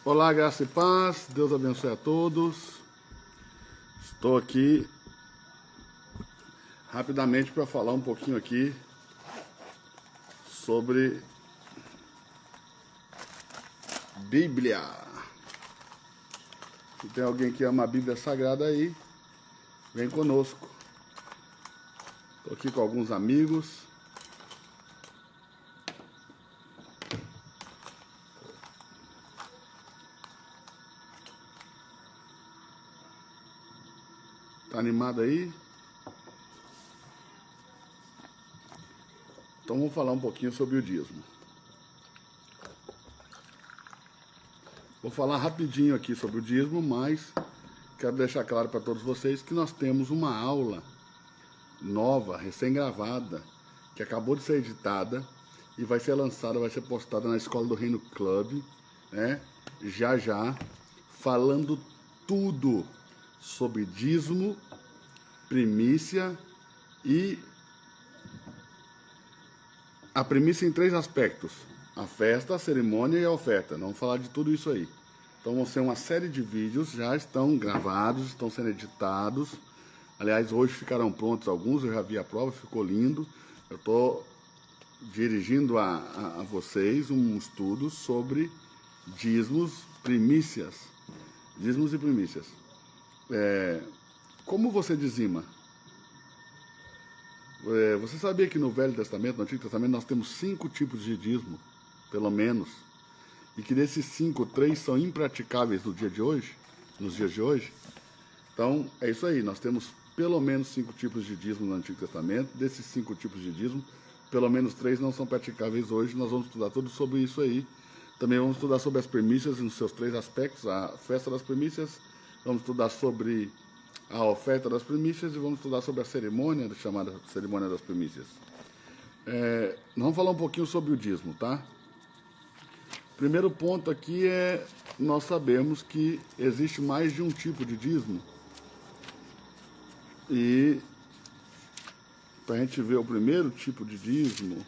Olá, graça e paz, Deus abençoe a todos. Estou aqui rapidamente para falar um pouquinho aqui sobre Bíblia. Se tem alguém que ama a Bíblia Sagrada aí, vem conosco. Estou aqui com alguns amigos. Tá animado aí? Então vamos falar um pouquinho sobre o dízimo. Vou falar rapidinho aqui sobre o dízimo, mas quero deixar claro para todos vocês que nós temos uma aula nova, recém-gravada, que acabou de ser editada e vai ser lançada, vai ser postada na Escola do Reino Club, né? Já, falando tudo sobre dízimo, primícia e a primícia em 3 aspectos: a festa, a cerimônia e a oferta. Vamos falar de tudo isso aí. Então vão ser uma série de vídeos, já estão gravados, estão sendo editados. Aliás, hoje ficarão prontos alguns, eu já vi a prova, ficou lindo. Eu estou dirigindo a vocês um estudo sobre dízimos, primícias. Dízimos e primícias. Como você dizima? Você sabia que no Velho Testamento, no Antigo Testamento, nós temos 5 tipos de dízimo, pelo menos, e que desses 5, 3 são impraticáveis no dia de hoje, nos dias de hoje? Então, é isso aí, nós temos pelo menos 5 tipos de dízimo no Antigo Testamento. Desses 5 tipos de dízimo, pelo menos 3 não são praticáveis hoje. Nós vamos estudar tudo sobre isso aí. Também vamos estudar sobre as primícias nos seus 3 aspectos, a festa das primícias, vamos estudar sobre a oferta das primícias e vamos estudar sobre a cerimônia, chamada cerimônia das primícias. Vamos falar um pouquinho sobre o dízimo, tá? Primeiro ponto aqui nós sabemos que existe mais de um tipo de dízimo. E para a gente ver o primeiro tipo de dízimo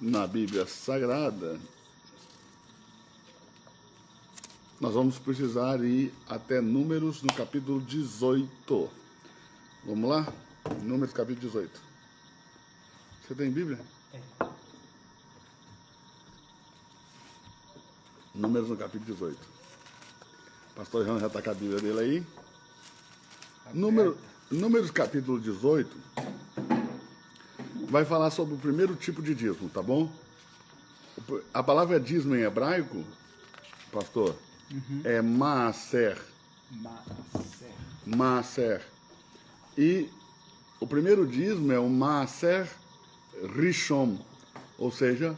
na Bíblia Sagrada, nós vamos precisar ir até Números no capítulo 18. Vamos lá? Números capítulo 18. Você tem Bíblia? Números no capítulo 18. Pastor João já está com a Bíblia dele aí. Números capítulo 18 vai falar sobre o primeiro tipo de dízimo, tá bom? A palavra dízimo em hebraico, pastor, é maaser. Maaser. E o primeiro dízimo é o maaser rishon, ou seja,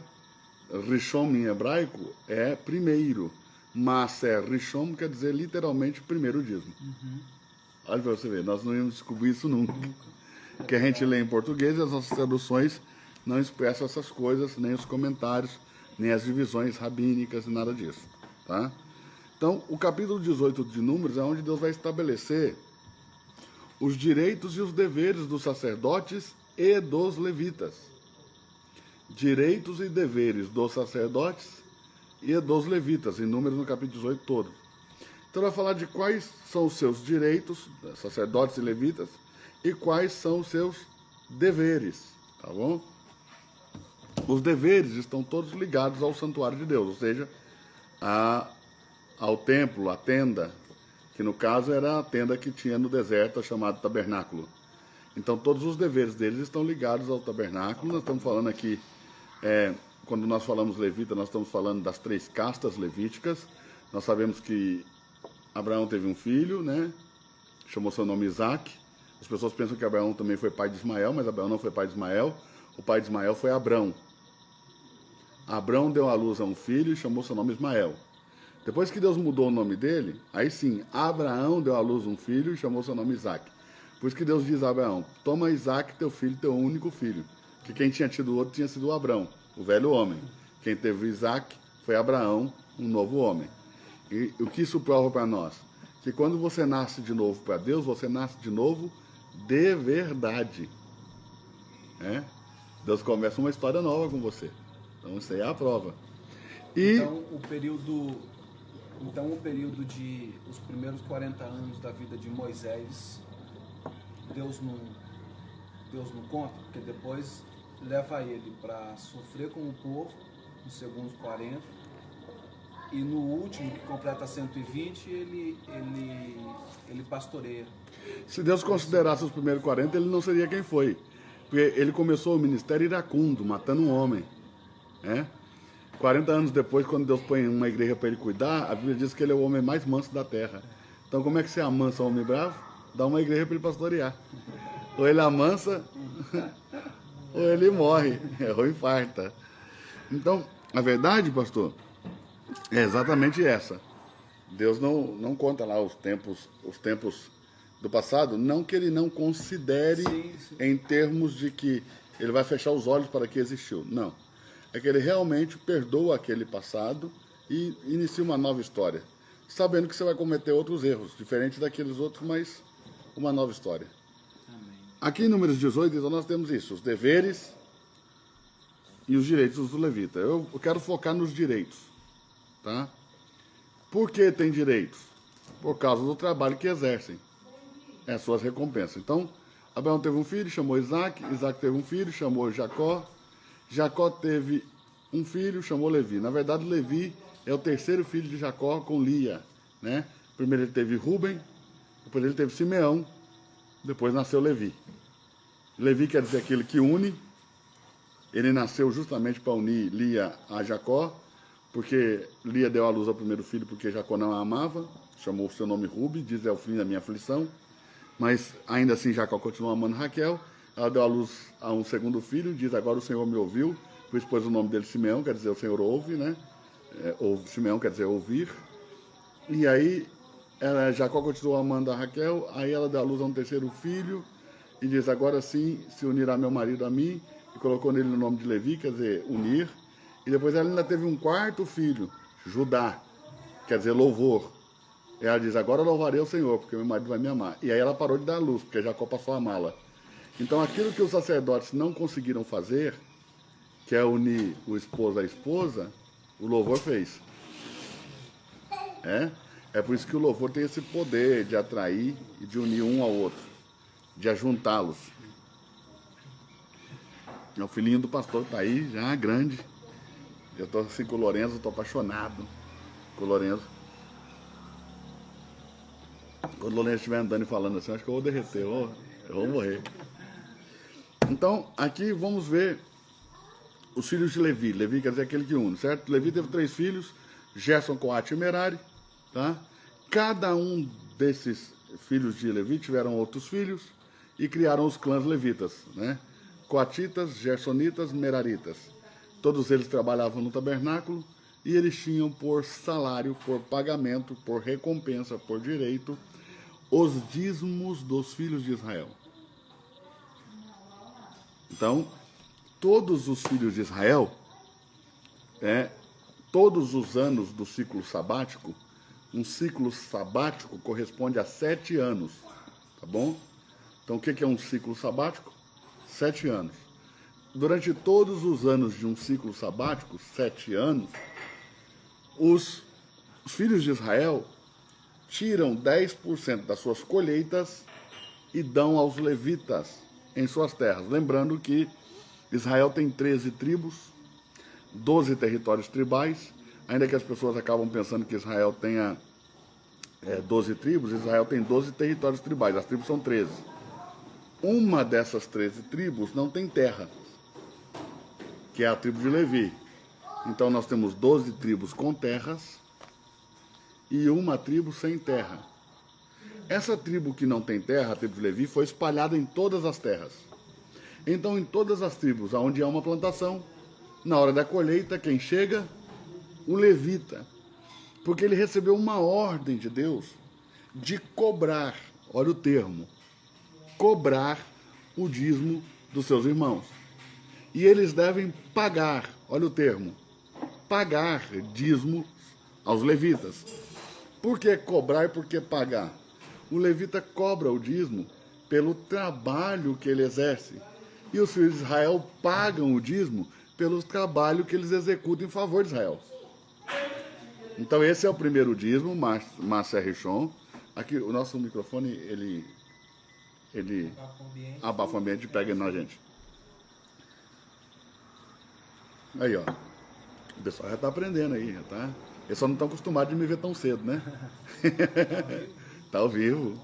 rishon em hebraico é primeiro. Maaser rishon quer dizer literalmente primeiro dízimo. Olha pra você ver, nós não íamos descobrir isso nunca. Que a gente lê em português e as nossas traduções não expressam essas coisas, nem os comentários, nem as divisões rabínicas, nada disso, tá? Então, o capítulo 18 de Números é onde Deus vai estabelecer os direitos e os deveres dos sacerdotes e dos levitas. Direitos e deveres dos sacerdotes e dos levitas, em Números no capítulo 18 todo. Então vai falar de quais são os seus direitos, sacerdotes e levitas, e quais são os seus deveres, tá bom? Os deveres estão todos ligados ao santuário de Deus, ou seja, ao templo, à tenda, que no caso era a tenda que tinha no deserto, chamado tabernáculo. Então todos os deveres deles estão ligados ao tabernáculo. Nós estamos falando aqui, quando nós falamos levita, nós estamos falando das 3 castas levíticas. Nós sabemos que Abraão teve um filho, né? Chamou seu nome Isaac. As pessoas pensam que Abraão também foi pai de Ismael, mas Abraão não foi pai de Ismael. O pai de Ismael foi Abrão. Abrão deu à luz a um filho e chamou seu nome Ismael. Depois que Deus mudou o nome dele, aí sim, Abraão deu à luz um filho e chamou seu nome Isaac. Por isso que Deus diz a Abraão: toma Isaac, teu filho, teu único filho. Porque quem tinha tido o outro tinha sido o Abrão, o velho homem. Quem teve Isaac foi Abraão, um novo homem. E o que isso prova para nós? Que quando você nasce de novo para Deus, você nasce de novo de verdade. Deus começa uma história nova com você. Então isso aí é a prova. E Então o período de os primeiros 40 anos da vida de Moisés, Deus não conta, porque depois leva ele para sofrer com o povo, nos segundos 40, e no último, que completa 120, ele pastoreia. se Deus considerasse os primeiros 40, ele não seria quem foi. Porque ele começou o ministério iracundo, matando um homem. Né? 40 anos depois, quando Deus põe uma igreja para ele cuidar, a Bíblia diz que ele é o homem mais manso da terra. Então como é que você amansa um homem bravo? Dá uma igreja para ele pastorear. Ou ele amansa, ou ele morre, ou infarta. Então, a verdade, pastor, é exatamente essa. Deus não conta lá os tempos do passado, não que ele não considere em termos de que ele vai fechar os olhos para que existiu. Não. É que ele realmente perdoa aquele passado e inicia uma nova história. Sabendo que você vai cometer outros erros, diferentes daqueles outros, mas uma nova história. Amém. Aqui em Números 18, então, nós temos isso, os deveres e os direitos do levita. Eu quero focar nos direitos. Tá? Por que tem direitos? Por causa do trabalho que exercem. É as suas recompensas. Então, Abraão teve um filho, chamou Isaac. Isaac teve um filho, chamou Jacó. Jacó teve um filho, chamou Levi. Na verdade, Levi é o terceiro filho de Jacó com Lia. Né? Primeiro ele teve Ruben, depois ele teve Simeão, depois nasceu Levi. Levi quer dizer aquele que une. Ele nasceu justamente para unir Lia a Jacó, porque Lia deu à luz ao primeiro filho porque Jacó não a amava, chamou o seu nome Rubi, diz é o fim da minha aflição, mas ainda assim Jacó continuou amando Raquel. Ela deu à luz a um segundo filho, diz agora o Senhor me ouviu, por isso pôs o nome dele Simeão, quer dizer o Senhor ouve, né? Simeão quer dizer ouvir. E aí Jacó continuou amando a Raquel, aí ela deu à luz a um terceiro filho e diz agora sim se unirá meu marido a mim, e colocou nele o nome de Levi, quer dizer unir. E depois ela ainda teve um quarto filho, Judá, quer dizer louvor. E ela diz, agora eu louvarei o Senhor, porque meu marido vai me amar. E aí ela parou de dar a luz, porque Jacó passou a amá-la. Então aquilo que os sacerdotes não conseguiram fazer, que é unir o esposo à esposa, o louvor fez. É por isso que o louvor tem esse poder de atrair e de unir um ao outro, de ajuntá-los. O filhinho do pastor está aí, já grande. Eu estou assim com o Lourenço, estou apaixonado com o Lourenço. Quando o Lourenço estiver andando e falando assim, acho que eu vou derreter, eu vou morrer. Então, aqui vamos ver os filhos de Levi. Levi quer dizer aquele que une, certo? Levi teve 3 filhos, Gerson, Coate e Merari. Tá? Cada um desses filhos de Levi tiveram outros filhos e criaram os clãs levitas, né? Coatitas, Gersonitas, Meraritas. Todos eles trabalhavam no tabernáculo e eles tinham por salário, por pagamento, por recompensa, por direito, os dízimos dos filhos de Israel. Então, todos os filhos de Israel, todos os anos do ciclo sabático, um ciclo sabático corresponde a 7 anos, tá bom? Então, o que é um ciclo sabático? 7 anos. Durante todos os anos de um ciclo sabático, 7 anos, os filhos de Israel tiram 10% das suas colheitas e dão aos levitas em suas terras. Lembrando que Israel tem 13 tribos, 12 territórios tribais, ainda que as pessoas acabam pensando que Israel tenha 12 tribos, Israel tem 12 territórios tribais, as tribos são 13. Uma dessas 13 tribos não tem terra, que é a tribo de Levi. Então nós temos 12 tribos com terras e uma tribo sem terra. Essa tribo que não tem terra, a tribo de Levi, foi espalhada em todas as terras. Então em todas as tribos onde há uma plantação, na hora da colheita, quem chega? O levita. Porque ele recebeu uma ordem de Deus de cobrar, olha o termo, cobrar o dízimo dos seus irmãos. E eles devem pagar, olha o termo, pagar dízimo aos levitas. Por que cobrar e por que pagar? O levita cobra o dízimo pelo trabalho que ele exerce. E os filhos de Israel pagam o dízimo pelo trabalho que eles executam em favor de Israel. Então esse é o primeiro dízimo, Márcia Richon. Aqui o nosso microfone, ele abafa o ambiente e pega na gente. Aí, ó. O pessoal já está aprendendo aí, já tá. Eles só não estão acostumados de me ver tão cedo, né? Tá ao vivo.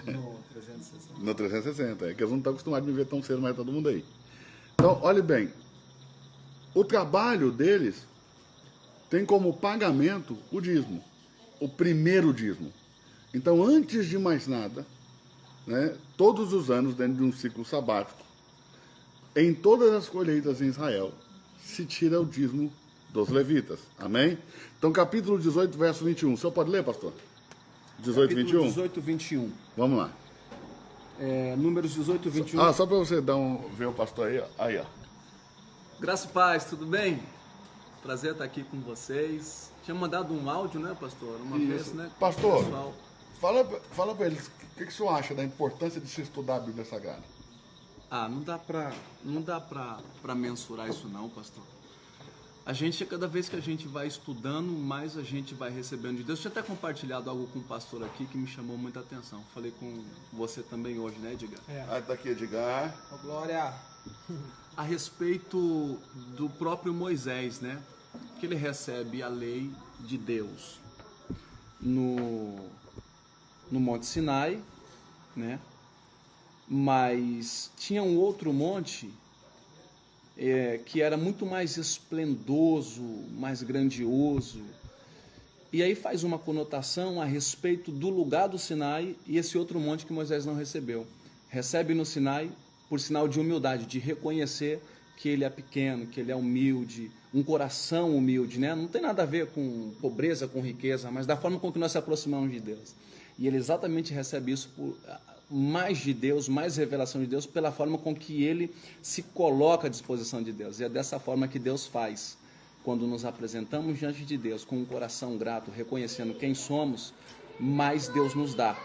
No 360. No 360, é que eles não estão acostumados de me ver tão cedo, mas tá todo mundo aí. Então, olhe bem. O trabalho deles tem como pagamento o dízimo. O primeiro dízimo. Então, antes de mais nada, né, todos os anos, dentro de um ciclo sabático, em todas as colheitas em Israel, se tira o dízimo dos levitas. Amém? Então, capítulo 18, verso 21. O senhor pode ler, pastor? 18, Capítulo 21? 18, 21. Vamos lá. Números 18, 21. Ah, só para você ver o pastor aí, ó. Aí, ó. Graça e paz, tudo bem? Prazer estar aqui com vocês. Tinha mandado um áudio, né, pastor? Uma vez, né? Pastor, Pessoal. fala para eles o que o senhor acha da importância de se estudar a Bíblia Sagrada. Não dá pra mensurar isso não, pastor. Cada vez que a gente vai estudando, mais a gente vai recebendo de Deus. Eu tinha até compartilhado algo com o pastor aqui que me chamou muita atenção. Falei com você também hoje, né, Edgar? Aí tá aqui, Edgar. Glória. A respeito do próprio Moisés, né? Que ele recebe a lei de Deus no Monte Sinai, né? Mas tinha um outro monte que era muito mais esplendoso, mais grandioso. E aí faz uma conotação a respeito do lugar do Sinai e esse outro monte que Moisés não recebeu. Recebe no Sinai por sinal de humildade, de reconhecer que ele é pequeno, que ele é humilde, um coração humilde, né? Não tem nada a ver com pobreza, com riqueza, mas da forma com que nós se aproximamos de Deus. E ele exatamente recebe isso por mais de Deus, mais revelação de Deus, pela forma com que ele se coloca à disposição de Deus. E é dessa forma que Deus faz. Quando nos apresentamos diante de Deus com um coração grato, reconhecendo quem somos, mais Deus nos dá.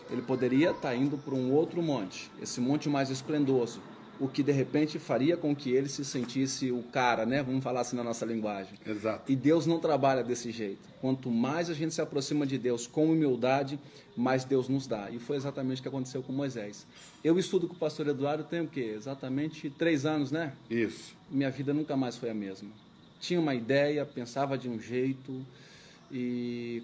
Ele poderia estar indo para um outro monte, esse monte mais esplendoso, o que de repente faria com que ele se sentisse o cara, né? Vamos falar assim na nossa linguagem. Exato. E Deus não trabalha desse jeito. Quanto mais a gente se aproxima de Deus com humildade, mais Deus nos dá. E foi exatamente o que aconteceu com Moisés. Eu estudo com o pastor Eduardo tem o quê? Exatamente 3 anos, né? Isso. Minha vida nunca mais foi a mesma. Tinha uma ideia, pensava de um jeito e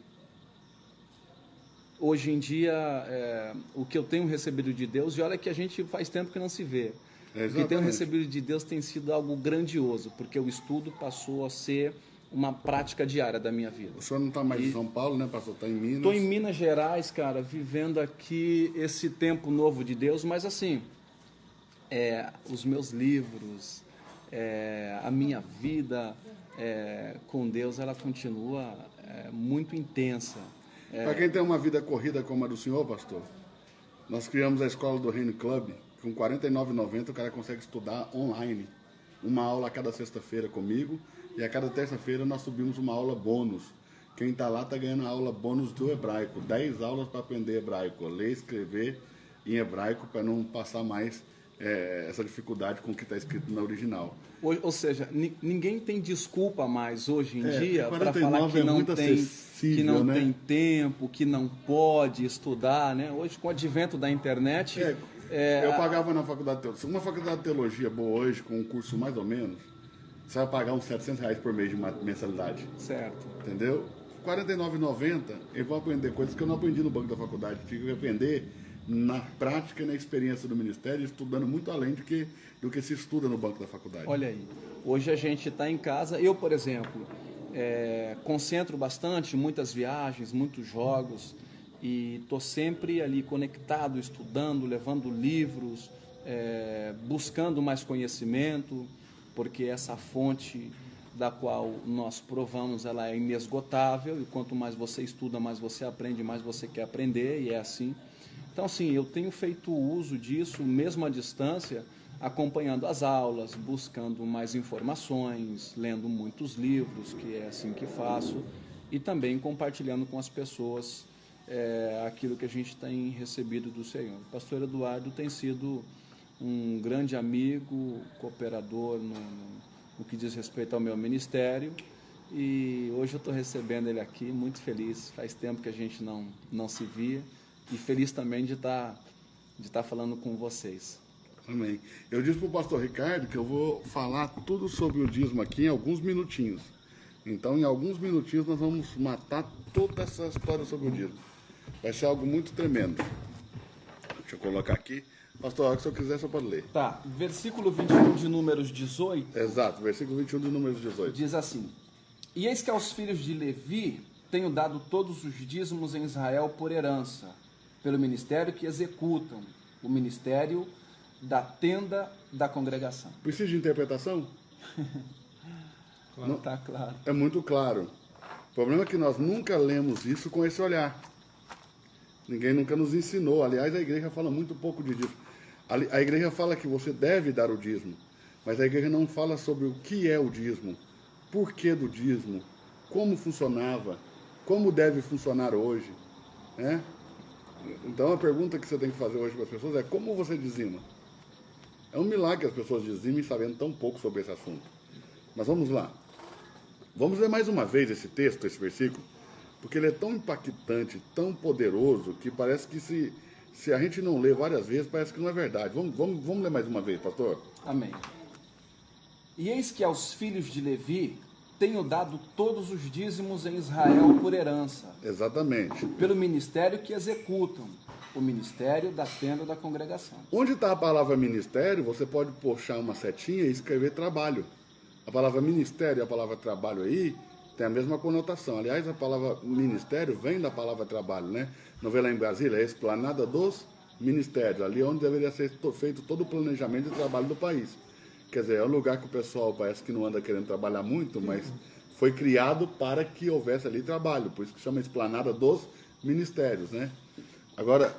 hoje em dia o que eu tenho recebido de Deus, e olha que a gente faz tempo que não se vê. O que tenho recebido de Deus tem sido algo grandioso, porque o estudo passou a ser uma prática diária da minha vida. O senhor não está mais em São Paulo, né, pastor? Está em Minas. Estou em Minas Gerais, cara, vivendo aqui esse tempo novo de Deus, mas assim, os meus livros, a minha vida com Deus, ela continua muito intensa. Para quem tem uma vida corrida como a do senhor, pastor, nós criamos a Escola do Reino Club. Com R$ 49,90 o cara consegue estudar online. Uma aula a cada sexta-feira comigo. E a cada terça-feira nós subimos uma aula bônus. Quem está lá está ganhando a aula bônus do hebraico. 10 aulas para aprender hebraico. Ler e escrever em hebraico para não passar mais essa dificuldade com o que está escrito na original. Ou seja, ninguém tem desculpa mais hoje em dia para 49 falar que não, acessível, né? tem tempo, que não pode estudar, né? Hoje, com o advento da internet... Eu pagava na faculdade de teologia. Uma faculdade de teologia boa hoje, com um curso mais ou menos, você vai pagar uns R$700 por mês de mensalidade. Certo. Entendeu? R$ 49,90 eu vou aprender coisas que eu não aprendi no banco da faculdade. Tive que aprender na prática e na experiência do ministério, estudando muito além do que se estuda no banco da faculdade. Olha aí, hoje a gente está em casa, eu, por exemplo, concentro bastante, muitas viagens, muitos jogos, e estou sempre ali conectado, estudando, levando livros, buscando mais conhecimento, porque essa fonte da qual nós provamos, ela é inesgotável, e quanto mais você estuda, mais você aprende, mais você quer aprender, e é assim. Então, assim, eu tenho feito uso disso, mesmo à distância, acompanhando as aulas, buscando mais informações, lendo muitos livros, que é assim que faço, e também compartilhando com as pessoas aquilo que a gente tem recebido do Senhor. O pastor Eduardo tem sido um grande amigo, cooperador no que diz respeito ao meu ministério, E hoje eu estou recebendo ele aqui, muito feliz. Faz tempo que a gente não se via. E feliz também de estar falando com vocês. Amém. Eu disse para o pastor Ricardo que eu vou falar tudo sobre o dízimo aqui em alguns minutinhos. Então, em alguns minutinhos, nós vamos matar toda essa história sobre o dízimo. Vai ser algo muito tremendo. Deixa eu colocar aqui. Pastor, se eu quiser, só pode ler. Tá, versículo 21 de Números 18. Exato, versículo 21 de Números 18. Diz assim: E eis que aos filhos de Levi tenho dado todos os dízimos em Israel por herança, pelo ministério que executam, o ministério da tenda da congregação. Precisa de interpretação? Não está claro. É muito claro. O problema é que nós nunca lemos isso com esse olhar. Ninguém nunca nos ensinou. Aliás, a igreja fala muito pouco de dízimo. A igreja fala que você deve dar o dízimo, mas a igreja não fala sobre o que é o dízimo, por que do dízimo, como funcionava, como deve funcionar hoje, né? Então a pergunta que você tem que fazer hoje para as pessoas é: como você dizima? É um milagre que as pessoas dizimem sabendo tão pouco sobre esse assunto. Mas vamos lá. Vamos ler mais uma vez esse texto, esse versículo, porque ele é tão impactante, tão poderoso, que parece que se a gente não ler várias vezes, parece que não é verdade. Vamos ler mais uma vez, pastor? Amém. E eis que aos filhos de Levi tenho dado todos os dízimos em Israel por herança. Exatamente. Pelo ministério que executam, o ministério da tenda da congregação. Onde está a palavra ministério, você pode puxar uma setinha e escrever trabalho. A palavra ministério e a palavra trabalho aí tem a mesma conotação. Aliás, a palavra ministério vem da palavra trabalho, né? Não vê lá em Brasília, é a esplanada dos ministérios, ali onde deveria ser feito todo o planejamento de trabalho do país. Quer dizer, é um lugar que o pessoal parece que não anda querendo trabalhar muito, mas foi criado para que houvesse ali trabalho, por isso que chama esplanada dos ministérios, né? Agora,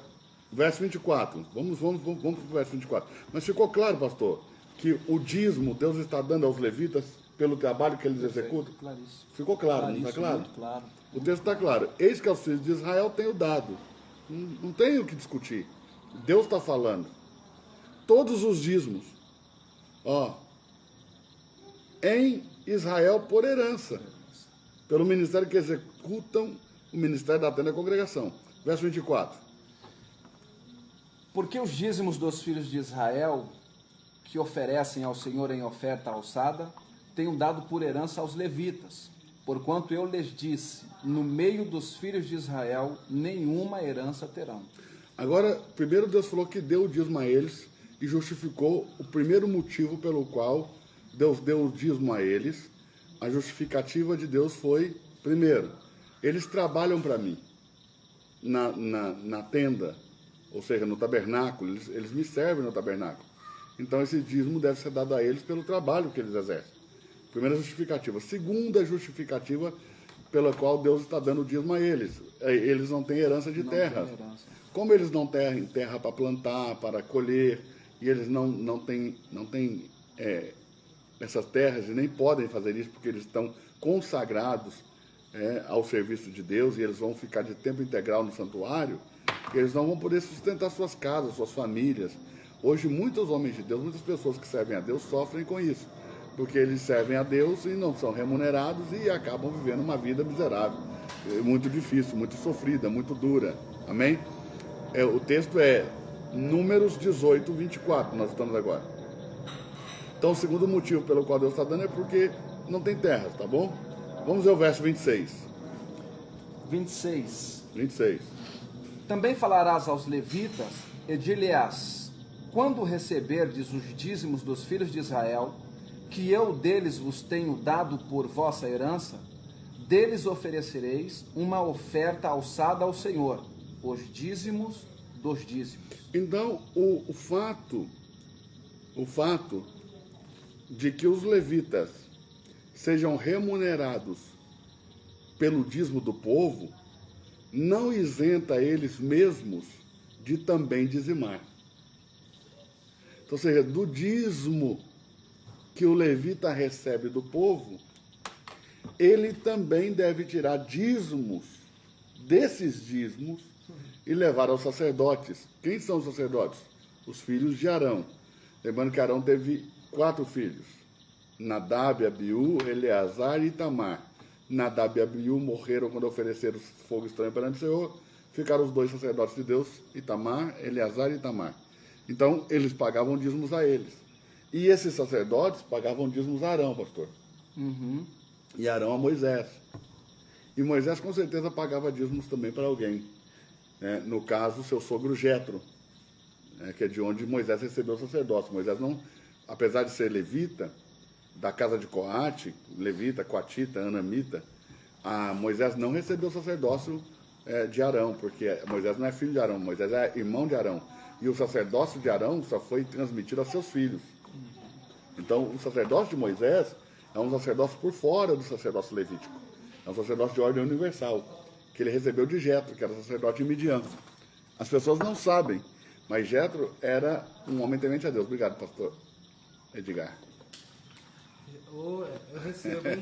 verso 24, vamos para o verso 24. Mas ficou claro, pastor, que o dízimo Deus está dando aos levitas pelo trabalho que eles executam? Claríssimo. Ficou claro, não está claro? Muito claro. O texto está claro. Eis que aos filhos de Israel tenho dado. Não tem o que discutir. Deus está falando. Todos os dízimos, em Israel por herança, pelo ministério que executam o ministério da tenda da congregação. Verso 24. Porque os dízimos dos filhos de Israel, que oferecem ao Senhor em oferta alçada, tenho dado por herança aos levitas, porquanto eu lhes disse, no meio dos filhos de Israel, nenhuma herança terão. Agora, primeiro Deus falou que deu o dízimo a eles e justificou o primeiro motivo pelo qual Deus deu o dízimo a eles. A justificativa de Deus foi, primeiro, eles trabalham para mim na tenda, ou seja, no tabernáculo, eles me servem no tabernáculo. Então esse dízimo deve ser dado a eles pelo trabalho que eles exercem. Primeira justificativa. Segunda justificativa pela qual Deus está dando o dízimo a eles. Eles não têm herança de terras. Como eles não têm terra para plantar, para colher, e eles não têm essas terras e nem podem fazer isso porque eles estão consagrados ao serviço de Deus e eles vão ficar de tempo integral no santuário, eles não vão poder sustentar suas casas, suas famílias. Hoje, muitos homens de Deus, muitas pessoas que servem a Deus sofrem com isso, porque eles servem a Deus e não são remunerados e acabam vivendo uma vida miserável, muito difícil, muito sofrida, muito dura. Amém? O texto é Números 18, 24, nós estamos agora. Então, o segundo motivo pelo qual Deus está dando é porque não tem terras, tá bom? Vamos ver o verso 26. 26. Também falarás aos levitas e dir-lhes-ás, quando receberdes os dízimos dos filhos de Israel, que eu deles vos tenho dado por vossa herança, deles oferecereis uma oferta alçada ao Senhor, os dízimos dos dízimos. Então, o fato de que os levitas sejam remunerados pelo dízimo do povo, não isenta eles mesmos de também dizimar. Então, ou seja, do dízimo que o levita recebe do povo, ele também deve tirar dízimos desses dízimos e levar aos sacerdotes. Quem são os sacerdotes? Os filhos de Arão. Lembrando que Arão teve 4 filhos: Nadab, Abiú, Eleazar e Itamar. Nadab e Abiú morreram quando ofereceram fogo estranho perante o Senhor. Ficaram os 2 sacerdotes de Deus, Itamar, Eleazar e Itamar. Então, eles pagavam dízimos a eles. E esses sacerdotes pagavam dízimos a Arão, pastor. Uhum. E Arão a Moisés. E Moisés, com certeza, pagava dízimos também para alguém. Né? No caso, seu sogro Jetro, que é de onde Moisés recebeu o sacerdócio. Moisés não, apesar de ser levita, da casa de Coate, levita, coatita, anamita, Moisés não recebeu o sacerdócio de Arão, porque Moisés não é filho de Arão, Moisés é irmão de Arão. E o sacerdócio de Arão só foi transmitido a seus filhos. Então, o sacerdócio de Moisés é um sacerdócio por fora do sacerdócio levítico. É um sacerdócio de ordem universal, que ele recebeu de Jetro, que era sacerdote de Midian. As pessoas não sabem, mas Jetro era um homem temente a Deus. Obrigado, pastor Edgar. Eu recebo, hein?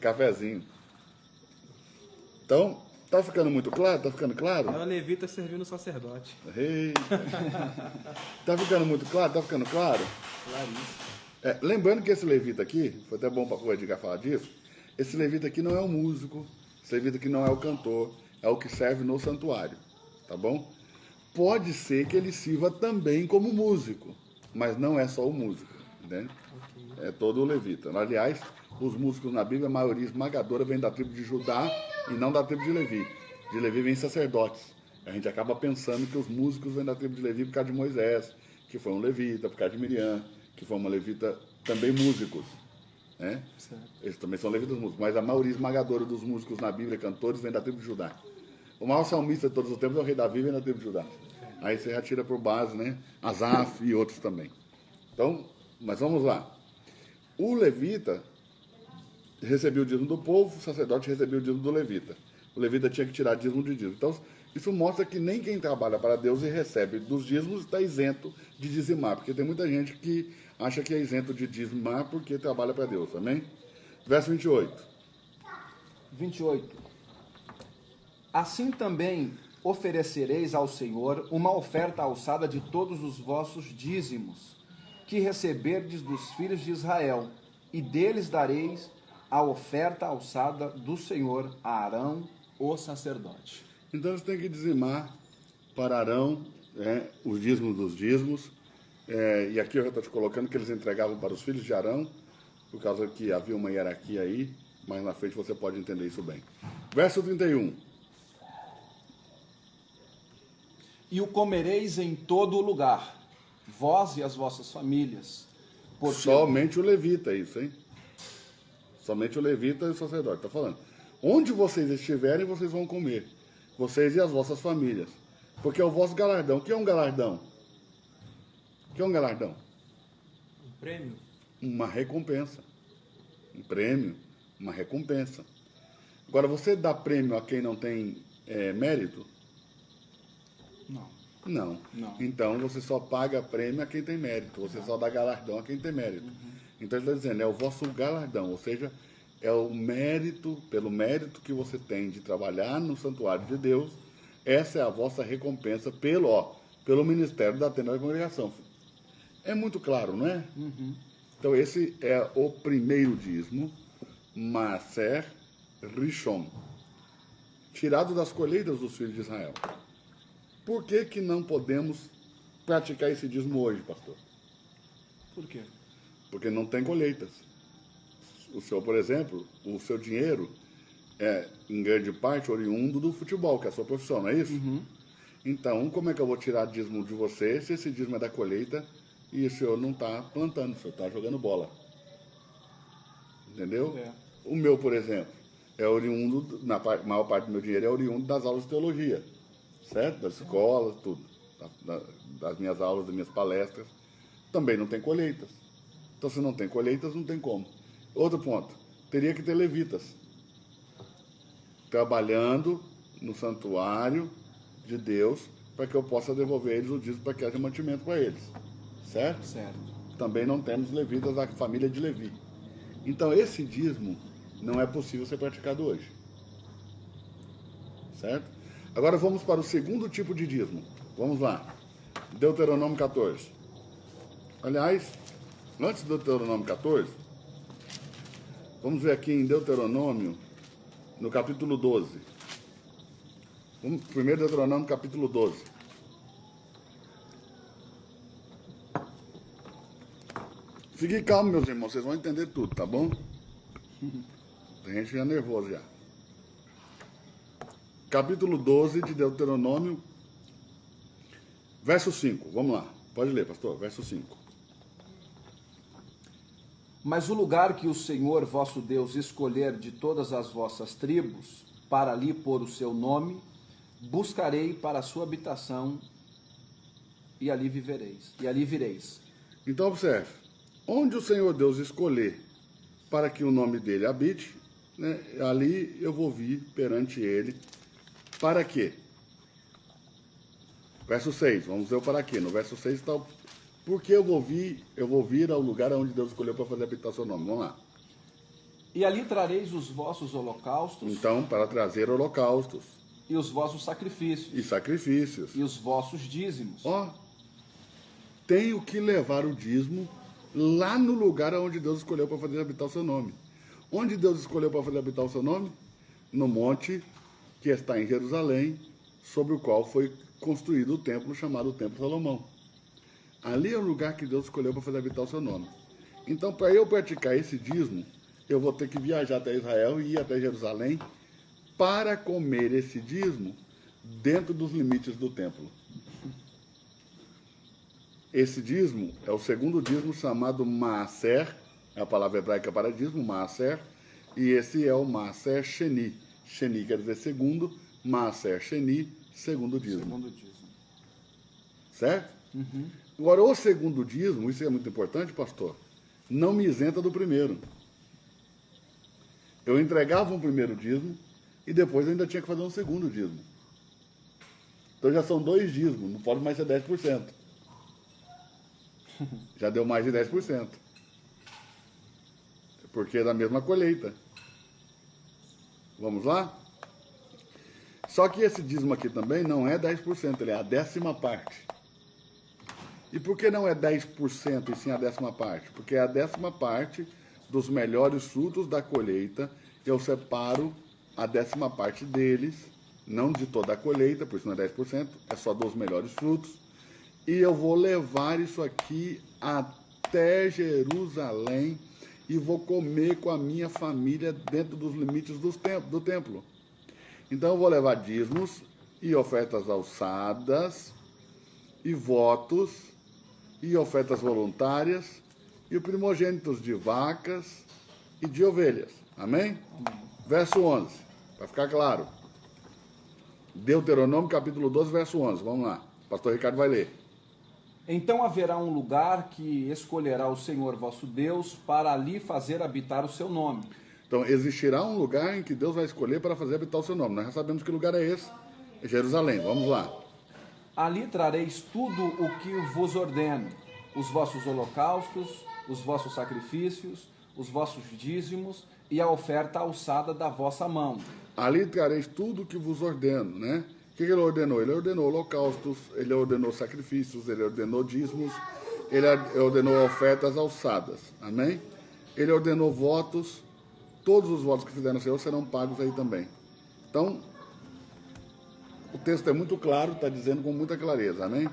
Cafezinho. Então, tá ficando muito claro? Tá ficando claro? É o levita servindo o sacerdote. Eita. Tá ficando muito claro? Tá ficando claro? Claríssimo. Lembrando que esse levita aqui, foi até bom para o Edgar falar disso, esse levita aqui não é o músico, esse levita aqui não é o cantor, é o que serve no santuário, tá bom? Pode ser que ele sirva também como músico, mas não é só o músico, né? É todo o levita. Aliás, os músicos na Bíblia, a maioria esmagadora vem da tribo de Judá e não da tribo de Levi. De Levi vem sacerdotes. A gente acaba pensando que os músicos vêm da tribo de Levi por causa de Moisés, que foi um levita, por causa de Miriam, que foi uma levita, também músicos. Né? Eles também são levitas músicos, mas a maioria esmagadora dos músicos na Bíblia, cantores, vem da tribo de Judá. O maior salmista de todos os tempos é o rei Davi, vem da tribo de Judá. Aí você já tira por base, né? Asaf e outros também. Então, mas vamos lá. O levita recebia o dízimo do povo, o sacerdote recebia o dízimo do levita. O levita tinha que tirar dízimo de dízimo. Então, isso mostra que nem quem trabalha para Deus e recebe dos dízimos está isento de dizimar, porque tem muita gente que acha que é isento de dizimar porque trabalha para Deus, amém? Verso 28. 28. Assim também oferecereis ao Senhor uma oferta alçada de todos os vossos dízimos, que receberdes dos filhos de Israel, e deles dareis a oferta alçada do Senhor a Arão, o sacerdote. Então eles têm que dizimar para Arão os dízimos dos dízimos. E aqui eu já estou te colocando que eles entregavam para os filhos de Arão, por causa que havia uma hierarquia aí, mas na frente você pode entender isso bem. Verso 31. E o comereis em todo o lugar, vós e as vossas famílias. Porque... Somente o levita, isso, hein? Somente o levita e o sacerdote, está falando. Onde vocês estiverem, vocês vão comer. Vocês e as vossas famílias. Porque é o vosso galardão. O que é um galardão? O que é um galardão? Um prêmio? Uma recompensa. Um prêmio, uma recompensa. Agora, você dá prêmio a quem não tem mérito? Não. Não. Então, você só paga prêmio a quem tem mérito. Você só dá galardão a quem tem mérito. Então, ele está dizendo, é o vosso galardão. Ou seja, é o mérito, pelo mérito que você tem de trabalhar no santuário de Deus, essa é a vossa recompensa pelo ministério da tenda da congregação. É muito claro, não é? Então, esse é o primeiro dízimo, Maaser Rishon, tirado das colheitas dos filhos de Israel. Por que não podemos praticar esse dízimo hoje, pastor? Por quê? Porque não tem colheitas. O senhor, por exemplo, o seu dinheiro é, em grande parte, oriundo do futebol, que é a sua profissão, não é isso? Então, como é que eu vou tirar dízimo de você se esse dízimo é da colheita e o senhor não está plantando, o senhor está jogando bola? Entendeu? O meu, por exemplo, é oriundo, maior parte do meu dinheiro é oriundo das aulas de teologia, certo? Das escolas, tudo. Das minhas aulas, das minhas palestras. Também não tem colheitas. Então, se não tem colheitas, não tem como. Outro ponto, teria que ter levitas trabalhando no santuário de Deus para que eu possa devolver eles o dízimo para que haja mantimento para eles. Certo? Certo. Também não temos levitas da família de Levi. Então, esse dízimo não é possível ser praticado hoje. Certo? Agora vamos para o segundo tipo de dízimo. Vamos lá. Deuteronômio 14. Aliás, antes do Deuteronômio 14, Vamos ver aqui em Deuteronômio, no capítulo 12. Primeiro Deuteronômio, capítulo 12. Fique calmo, meus irmãos, vocês vão entender tudo, tá bom? Tem gente já nervosa já. Capítulo 12 de Deuteronômio, verso 5. Vamos lá. Pode ler, pastor. Verso 5. Mas o lugar que o Senhor vosso Deus escolher de todas as vossas tribos, para ali pôr o seu nome, buscarei para a sua habitação, e ali vivereis. E ali vireis. Então, observe. Onde o Senhor Deus escolher para que o nome dele habite, né, ali eu vou vir perante ele. Para quê? Verso 6, vamos ver o para quê. No verso 6 está o porque eu vou vir ao lugar onde Deus escolheu para fazer habitar seu nome. Vamos lá. E ali trareis os vossos holocaustos. Então, para trazer holocaustos. E os vossos sacrifícios. E sacrifícios. E os vossos dízimos. Ó, tenho que levar o dízimo lá no lugar onde Deus escolheu para fazer habitar o seu nome. Onde Deus escolheu para fazer habitar o seu nome? No monte que está em Jerusalém, sobre o qual foi construído o templo chamado Templo de Salomão. Ali é o lugar que Deus escolheu para fazer habitar o seu nome. Então, para eu praticar esse dízimo, eu vou ter que viajar até Israel e ir até Jerusalém para comer esse dízimo dentro dos limites do templo. Esse dízimo é o segundo dízimo chamado Maaser, é a palavra hebraica para dízimo, Maaser, e esse é o Maaser Sheni. Sheni quer dizer segundo, Maaser Sheni, segundo dízimo. Segundo dízimo. Certo? Uhum. Agora, o segundo dízimo, isso é muito importante, pastor, não me isenta do primeiro. Eu entregava um primeiro dízimo e depois eu ainda tinha que fazer um segundo dízimo. Então já são 2 dízimos, não pode mais ser 10%. Já deu mais de 10%. Porque é da mesma colheita. Vamos lá? Só que esse dízimo aqui também não é 10%, ele é a 10ª parte. E por que não é 10% e sim a 10ª parte? Porque é a 10ª parte dos melhores frutos da colheita. Eu separo a 10ª parte deles, não de toda a colheita, por isso não é 10%, é só dos melhores frutos. E eu vou levar isso aqui até Jerusalém e vou comer com a minha família dentro dos limites do templo. Então eu vou levar dízimos e ofertas alçadas e votos e ofertas voluntárias e o primogênitos de vacas e de ovelhas. Amém? Verso 11, para ficar claro. Deuteronômio capítulo 12, verso 11. Vamos lá. O pastor Ricardo vai ler. Então haverá um lugar que escolherá o Senhor vosso Deus para ali fazer habitar o seu nome. Então existirá um lugar em que Deus vai escolher para fazer habitar o seu nome. Nós já sabemos que lugar é esse. É Jerusalém. Vamos lá. Ali trareis tudo o que vos ordeno, os vossos holocaustos, os vossos sacrifícios, os vossos dízimos e a oferta alçada da vossa mão. Ali trareis tudo o que vos ordeno, né? O que ele ordenou? Ele ordenou holocaustos, ele ordenou sacrifícios, ele ordenou dízimos, ele ordenou ofertas alçadas, amém? Ele ordenou votos, todos os votos que fizeram no Senhor serão pagos aí também. Então, o texto é muito claro, está dizendo com muita clareza, amém?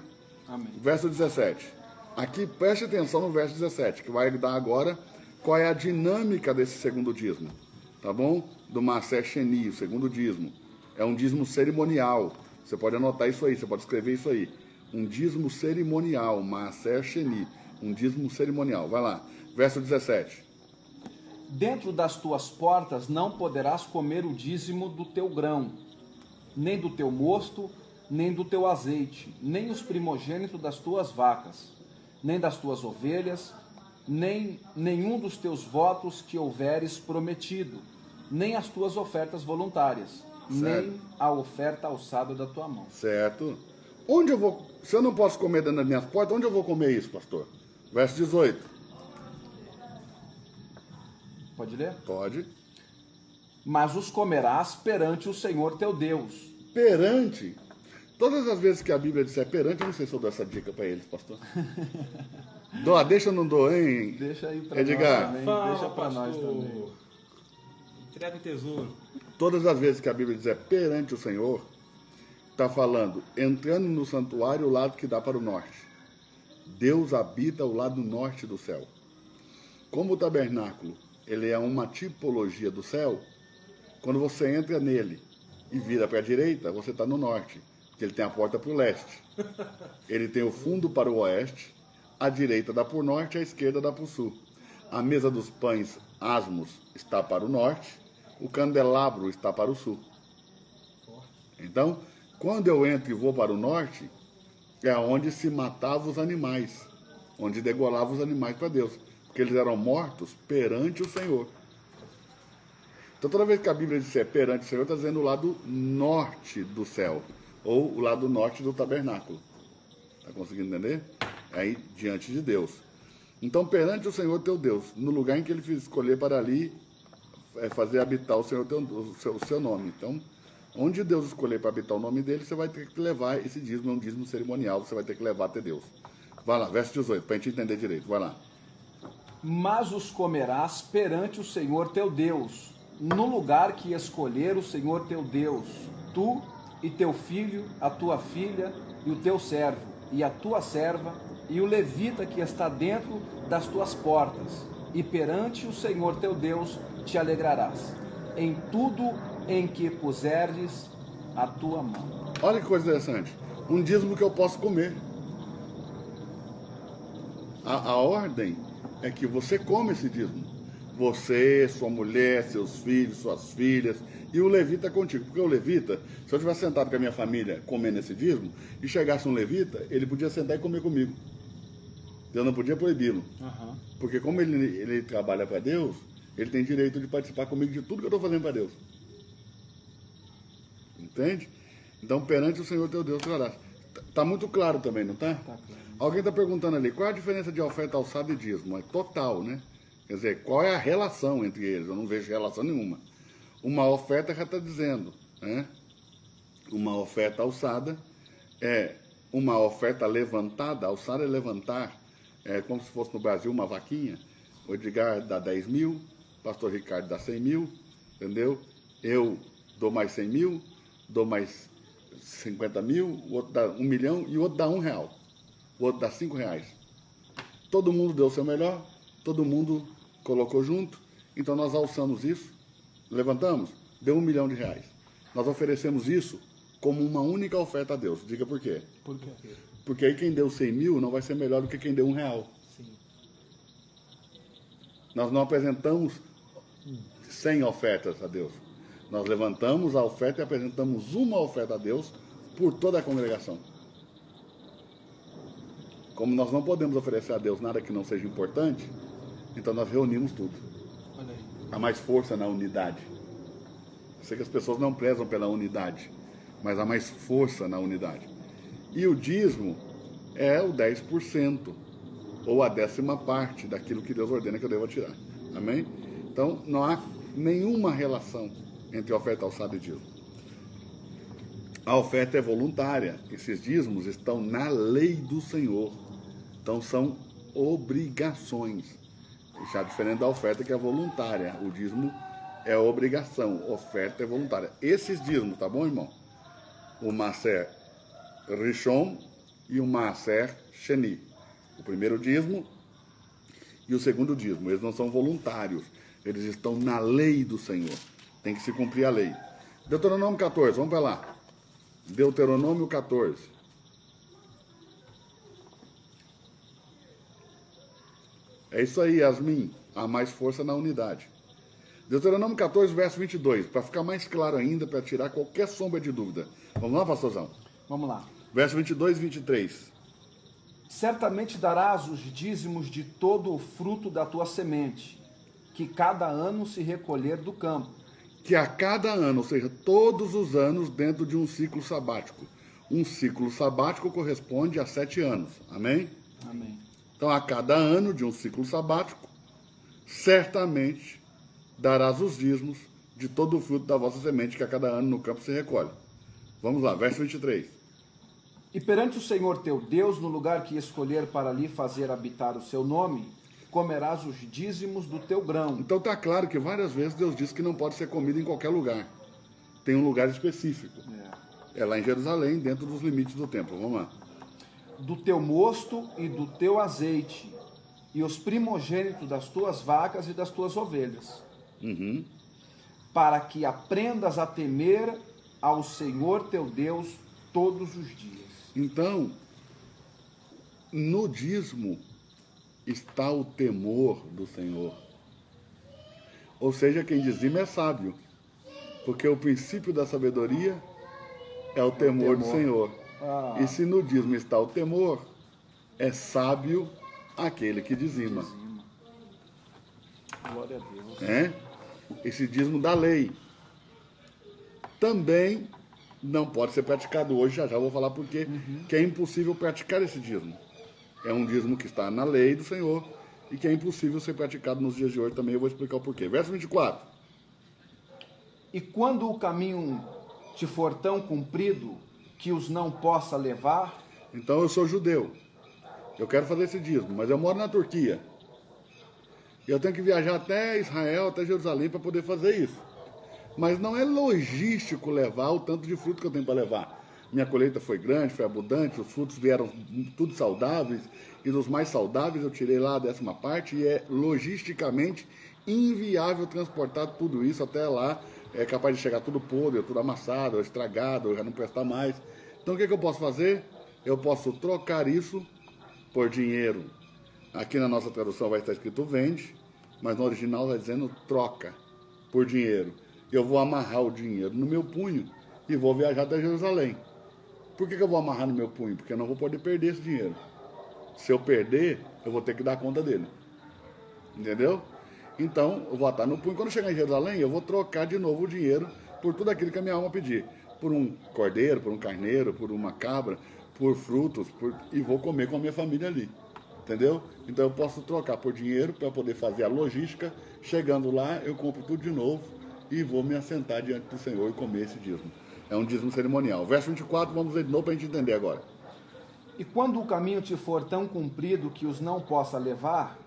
Amém. Verso 17. Aqui, preste atenção no verso 17, que vai dar agora qual é a dinâmica desse segundo dízimo, tá bom? Do Maaser Sheni, o segundo dízimo. É um dízimo cerimonial. Você pode anotar isso aí, você pode escrever isso aí. Um dízimo cerimonial, Maaser Sheni. Um dízimo cerimonial. Vai lá. Verso 17. Dentro das tuas portas não poderás comer o dízimo do teu grão, nem do teu mosto, nem do teu azeite, nem os primogênitos das tuas vacas, nem das tuas ovelhas, nem nenhum dos teus votos que houveres prometido, nem as tuas ofertas voluntárias, certo, nem a oferta alçada da tua mão. Certo. Onde eu vou... Se eu não posso comer dentro das minhas portas, onde eu vou comer isso, pastor? Verso 18. Pode ler? Pode. Mas os comerás perante o Senhor teu Deus. Perante? Todas as vezes que a Bíblia disser perante, eu não sei se eu dou essa dica para eles, pastor. Deixa ou não dou, hein? Deixa aí para Edgar. nós também. Fala, Deixa para nós pastor. também. Entrega um tesouro. Todas as vezes que a Bíblia diz perante o Senhor, está falando entrando no santuário o lado que dá para o norte. Deus habita o lado norte do céu. Como o tabernáculo ele é uma tipologia do céu, quando você entra nele e vira para a direita, você está no norte, porque ele tem a porta para o leste. Ele tem o fundo para o oeste, a direita dá para o norte, a esquerda dá para o sul. A mesa dos pães asmos está para o norte, o candelabro está para o sul. Então, quando eu entro e vou para o norte, é onde se matavam os animais, onde degolavam os animais para Deus, porque eles eram mortos perante o Senhor. Então, toda vez que a Bíblia diz perante o Senhor, está dizendo o lado norte do céu, ou o lado norte do tabernáculo. Está conseguindo entender? Aí, diante de Deus. Então, perante o Senhor teu Deus, no lugar em que ele fez escolher para ali fazer habitar o Senhor o seu nome. Então, onde Deus escolher para habitar o nome dele, você vai ter que levar esse dízimo, é um dízimo cerimonial, você vai ter que levar até Deus. Vai lá, verso 18, para a gente entender direito. Vai lá. Mas os comerás perante o Senhor teu Deus, no lugar que escolher o Senhor teu Deus, tu e teu filho, a tua filha e o teu servo, e a tua serva, e o levita que está dentro das tuas portas, e perante o Senhor teu Deus te alegrarás, em tudo em que puserdes a tua mão. Olha que coisa interessante. Um dízimo que eu posso comer. A ordem é que você come esse dízimo. Você, sua mulher, seus filhos, suas filhas, e o levita contigo. Porque o levita, se eu estiver sentado com a minha família comendo esse dízimo, e chegasse um levita, ele podia sentar e comer comigo. Eu não podia proibi-lo. Uhum. Porque como ele trabalha para Deus, ele tem direito de participar comigo de tudo que eu estou fazendo para Deus. Entende? Então, perante o Senhor teu Deus, tu orarás. Está muito claro também, não está? Tá claro. Alguém está perguntando ali, qual é a diferença de oferta alçada e dízimo? É total, né? Quer dizer, qual é a relação entre eles? Eu não vejo relação nenhuma. Uma oferta já está dizendo, né? Uma oferta alçada é uma oferta levantada. Alçada é levantar, é como se fosse no Brasil uma vaquinha. O Edgar dá 10 mil, o pastor Ricardo dá 100 mil, entendeu? Eu dou mais 100 mil, dou mais 50 mil, o outro dá 1 milhão e o outro dá R$1. O outro dá R$5. Todo mundo deu o seu melhor, todo mundo colocou junto, então nós alçamos isso, levantamos, deu R$1 milhão. Nós oferecemos isso como uma única oferta a Deus. Diga por quê? Por quê? Porque aí quem deu 100 mil não vai ser melhor do que quem deu R$1. Sim. Nós não apresentamos 100 ofertas a Deus. Nós levantamos a oferta e apresentamos uma oferta a Deus por toda a congregação. Como nós não podemos oferecer a Deus nada que não seja importante, então nós reunimos tudo. Olha aí. Há mais força na unidade. Eu sei que as pessoas não prezam pela unidade, mas há mais força na unidade. E o dízimo é o 10%, ou a 10ª parte daquilo que Deus ordena que eu devo tirar. Amém? Então, não há nenhuma relação entre oferta alçada e dízimo. A oferta é voluntária. Esses dízimos estão na lei do Senhor. Então, são obrigações. Já diferente da oferta que é voluntária. O dízimo é obrigação, oferta é voluntária. Esses dízimos, tá bom, irmão? O Maaser Rishon e o Maaser Sheni. O primeiro dízimo e o segundo dízimo. Eles não são voluntários. Eles estão na lei do Senhor. Tem que se cumprir a lei. Deuteronômio 14, vamos para lá. Deuteronômio 14. É isso aí, Yasmin. Há mais força na unidade. Deuteronômio 14, verso 22. Para ficar mais claro ainda, para tirar qualquer sombra de dúvida. Vamos lá, pastorzão? Vamos lá. Verso 22 e 23. Certamente darás os dízimos de todo o fruto da tua semente, que cada ano se recolher do campo. Que a cada ano, ou seja, todos os anos dentro de um ciclo sabático. Um ciclo sabático corresponde a 7 anos. Amém? Amém. Então, a cada ano de um ciclo sabático, certamente darás os dízimos de todo o fruto da vossa semente, que a cada ano no campo se recolhe. Vamos lá, verso 23. E perante o Senhor teu Deus, no lugar que escolher para ali fazer habitar o seu nome, comerás os dízimos do teu grão. Então está claro que várias vezes Deus disse que não pode ser comido em qualquer lugar. Tem um lugar específico. É lá em Jerusalém, dentro dos limites do templo. Vamos lá. Do teu mosto e do teu azeite, e os primogênitos das tuas vacas e das tuas ovelhas, para que aprendas a temer ao Senhor teu Deus todos os dias. Então, no dízimo está o temor do Senhor. Ou seja, quem dizima é sábio, porque o princípio da sabedoria é o temor do Senhor. E se no dízimo está o temor, é sábio aquele que dizima. Glória a Deus. É? Esse dízimo da lei também não pode ser praticado hoje, já vou falar por quê, que é impossível praticar esse dízimo. É um dízimo que está na lei do Senhor e que é impossível ser praticado nos dias de hoje também, eu vou explicar o porquê. Verso 24. E quando o caminho te for tão comprido que os não possa levar, Então eu sou judeu, eu quero fazer esse dízimo, mas eu moro na Turquia. E eu tenho que viajar até Israel, até Jerusalém para poder fazer isso. Mas não é logístico levar o tanto de fruto que eu tenho para levar. Minha colheita foi grande, foi abundante, os frutos vieram tudo saudáveis, e dos mais saudáveis eu tirei lá a 10ª parte, e é logisticamente inviável transportar tudo isso até lá. É capaz de chegar tudo podre, tudo amassado, estragado, já não prestar mais. Então o que eu posso fazer? Eu posso trocar isso por dinheiro. Aqui na nossa tradução vai estar escrito vende, mas no original vai dizendo troca por dinheiro. Eu vou amarrar o dinheiro no meu punho e vou viajar até Jerusalém. Por que eu vou amarrar no meu punho? Porque eu não vou poder perder esse dinheiro. Se eu perder, eu vou ter que dar conta dele. Entendeu? Então, eu vou estar no punho. Quando eu chegar em Jerusalém, eu vou trocar de novo o dinheiro por tudo aquilo que a minha alma pedir. Por um cordeiro, por um carneiro, por uma cabra, por frutos, e vou comer com a minha família ali. Entendeu? Então eu posso trocar por dinheiro para poder fazer a logística. Chegando lá, eu compro tudo de novo e vou me assentar diante do Senhor e comer esse dízimo. É um dízimo cerimonial. Verso 24, vamos ler de novo para a gente entender agora. e quando o caminho te for tão comprido que os não possa levar,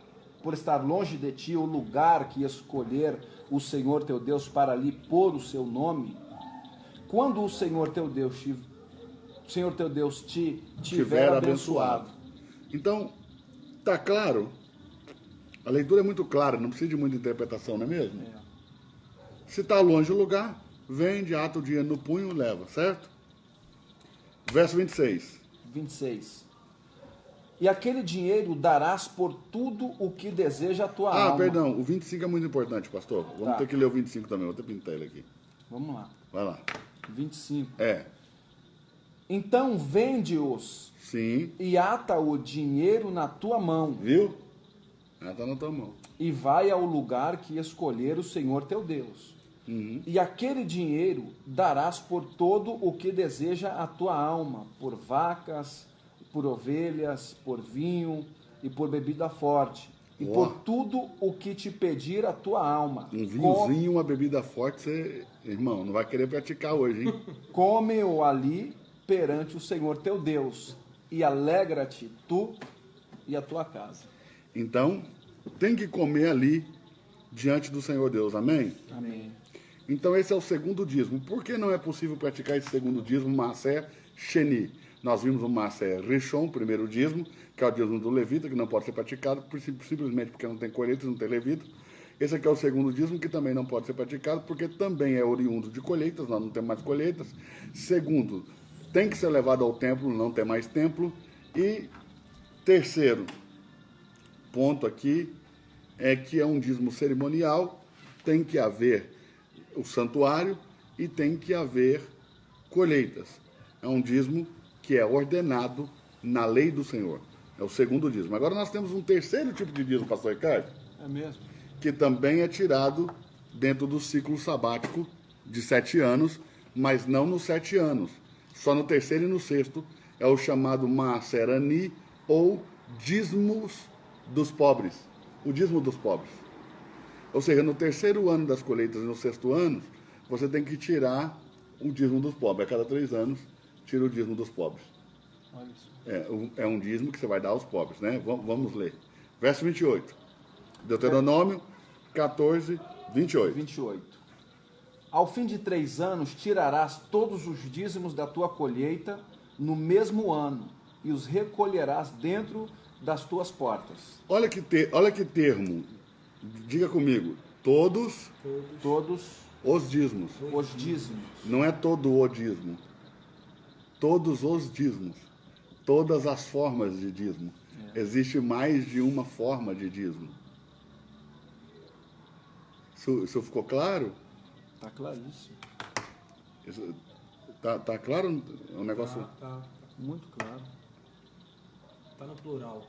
por estar longe de ti o lugar que escolher o Senhor teu Deus para ali pôr o seu nome, quando o Senhor teu Deus te tiver abençoado. Então, tá claro? A leitura é muito clara, não precisa de muita interpretação, não é mesmo? Se está longe o lugar, vende, ata o dinheiro no punho, leva, certo? Verso 26. 26. E aquele dinheiro darás por tudo o que deseja a tua alma. Perdão, o 25 é muito importante, pastor. Vamos ter que ler o 25 também, vou até pintar ele aqui. Vamos lá. Vai lá. 25. É. Então vende-os. Sim. E ata o dinheiro na tua mão. Viu? Ata na tua mão. E vai ao lugar que escolher o Senhor teu Deus. E aquele dinheiro darás por todo o que deseja a tua alma, por vacas, por ovelhas, por vinho e por bebida forte, e por tudo o que te pedir a tua alma. Um vinhozinho, uma bebida forte, você, irmão, não vai querer praticar hoje, hein? Come-o ali perante o Senhor teu Deus, e alegra-te tu e a tua casa. Então, tem que comer ali diante do Senhor Deus, amém? Amém. Então esse é o segundo dízimo. Por que não é possível praticar esse segundo dízimo, Maaser Sheni? Nós vimos o Maaser Rishon, primeiro dízimo, que é o dízimo do levita, que não pode ser praticado simplesmente porque não tem colheita, não tem levita. Esse aqui é o segundo dízimo, que também não pode ser praticado, porque também é oriundo de colheitas, nós não temos mais colheitas. Segundo, tem que ser levado ao templo, não tem mais templo. E terceiro ponto aqui é que é um dízimo cerimonial, tem que haver o santuário e tem que haver colheitas. É um dízimo que é ordenado na lei do Senhor. É o segundo dízimo. Agora nós temos um terceiro tipo de dízimo, pastor Ricardo. É mesmo? Que também é tirado dentro do ciclo sabático de 7 anos, mas não nos 7 anos. Só no terceiro e no sexto é o chamado Maaser Ani, ou dízimos dos pobres. O dízimo dos pobres. Ou seja, no terceiro ano das colheitas e no sexto ano, você tem que tirar o dízimo dos pobres. A cada 3 anos, tira o dízimo dos pobres. Olha isso. É um dízimo que você vai dar aos pobres, né? Vamos ler. Verso 28. Deuteronômio 14, 28. 28. Ao fim de 3 anos, tirarás todos os dízimos da tua colheita no mesmo ano, e os recolherás dentro das tuas portas. Olha que termo. Diga comigo. Todos Todos os dízimos. os dízimos. Não é todo o dízimo. Todos os dízimos. Todas as formas de dízimo. Existe mais de uma forma de dízimo. Isso ficou claro? Tá claríssimo. Tá claro o negócio? Tá Muito claro. tá no plural.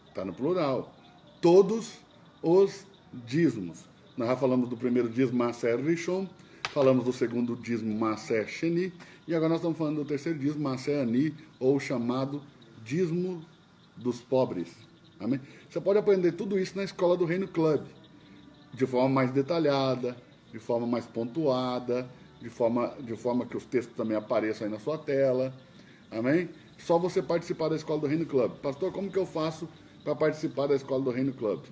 Está no plural. Todos os dízimos. Nós já falamos do primeiro dízimo, Maaser Rishon, falamos do segundo dízimo, Maaser Sheni, e agora nós estamos falando do terceiro dízimo, Maaser Ani, ou chamado dízimo dos pobres. Amém? Você pode aprender tudo isso na escola do Reino Club, de forma mais detalhada, de forma mais pontuada, de forma que os textos também apareçam aí na sua tela. Amém? Só você participar da escola do Reino Club. Pastor, como que eu faço para participar da escola do Reino Club?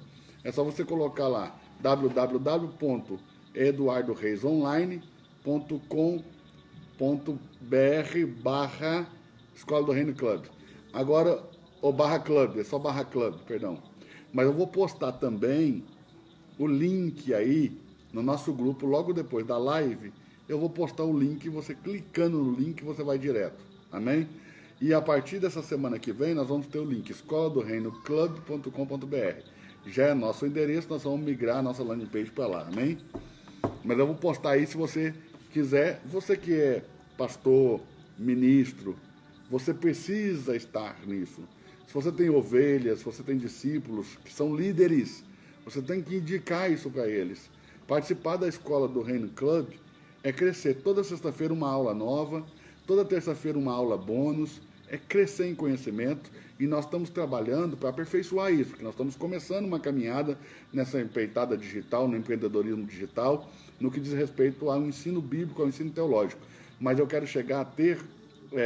É só você colocar lá www.eduardoreisonline.com.br/escola do Reino Club. Agora, ou /club, é só /club, perdão. Mas eu vou postar também o link aí no nosso grupo, logo depois da live, eu vou postar o link, você clicando no link, você vai direto. Amém? E a partir dessa semana que vem, nós vamos ter o link escoladoreinoclub.com.br. Já é nosso endereço, nós vamos migrar a nossa landing page para lá, amém? Mas eu vou postar aí se você quiser. Você que é pastor, ministro, você precisa estar nisso. Se você tem ovelhas, se você tem discípulos que são líderes, você tem que indicar isso para eles. Participar da escola do Reino Club é crescer. Toda sexta-feira uma aula nova, toda terça-feira uma aula bônus, é crescer em conhecimento, e nós estamos trabalhando para aperfeiçoar isso, porque nós estamos começando uma caminhada nessa empreitada digital, no empreendedorismo digital, no que diz respeito ao ensino bíblico, ao ensino teológico. Mas eu quero chegar a ter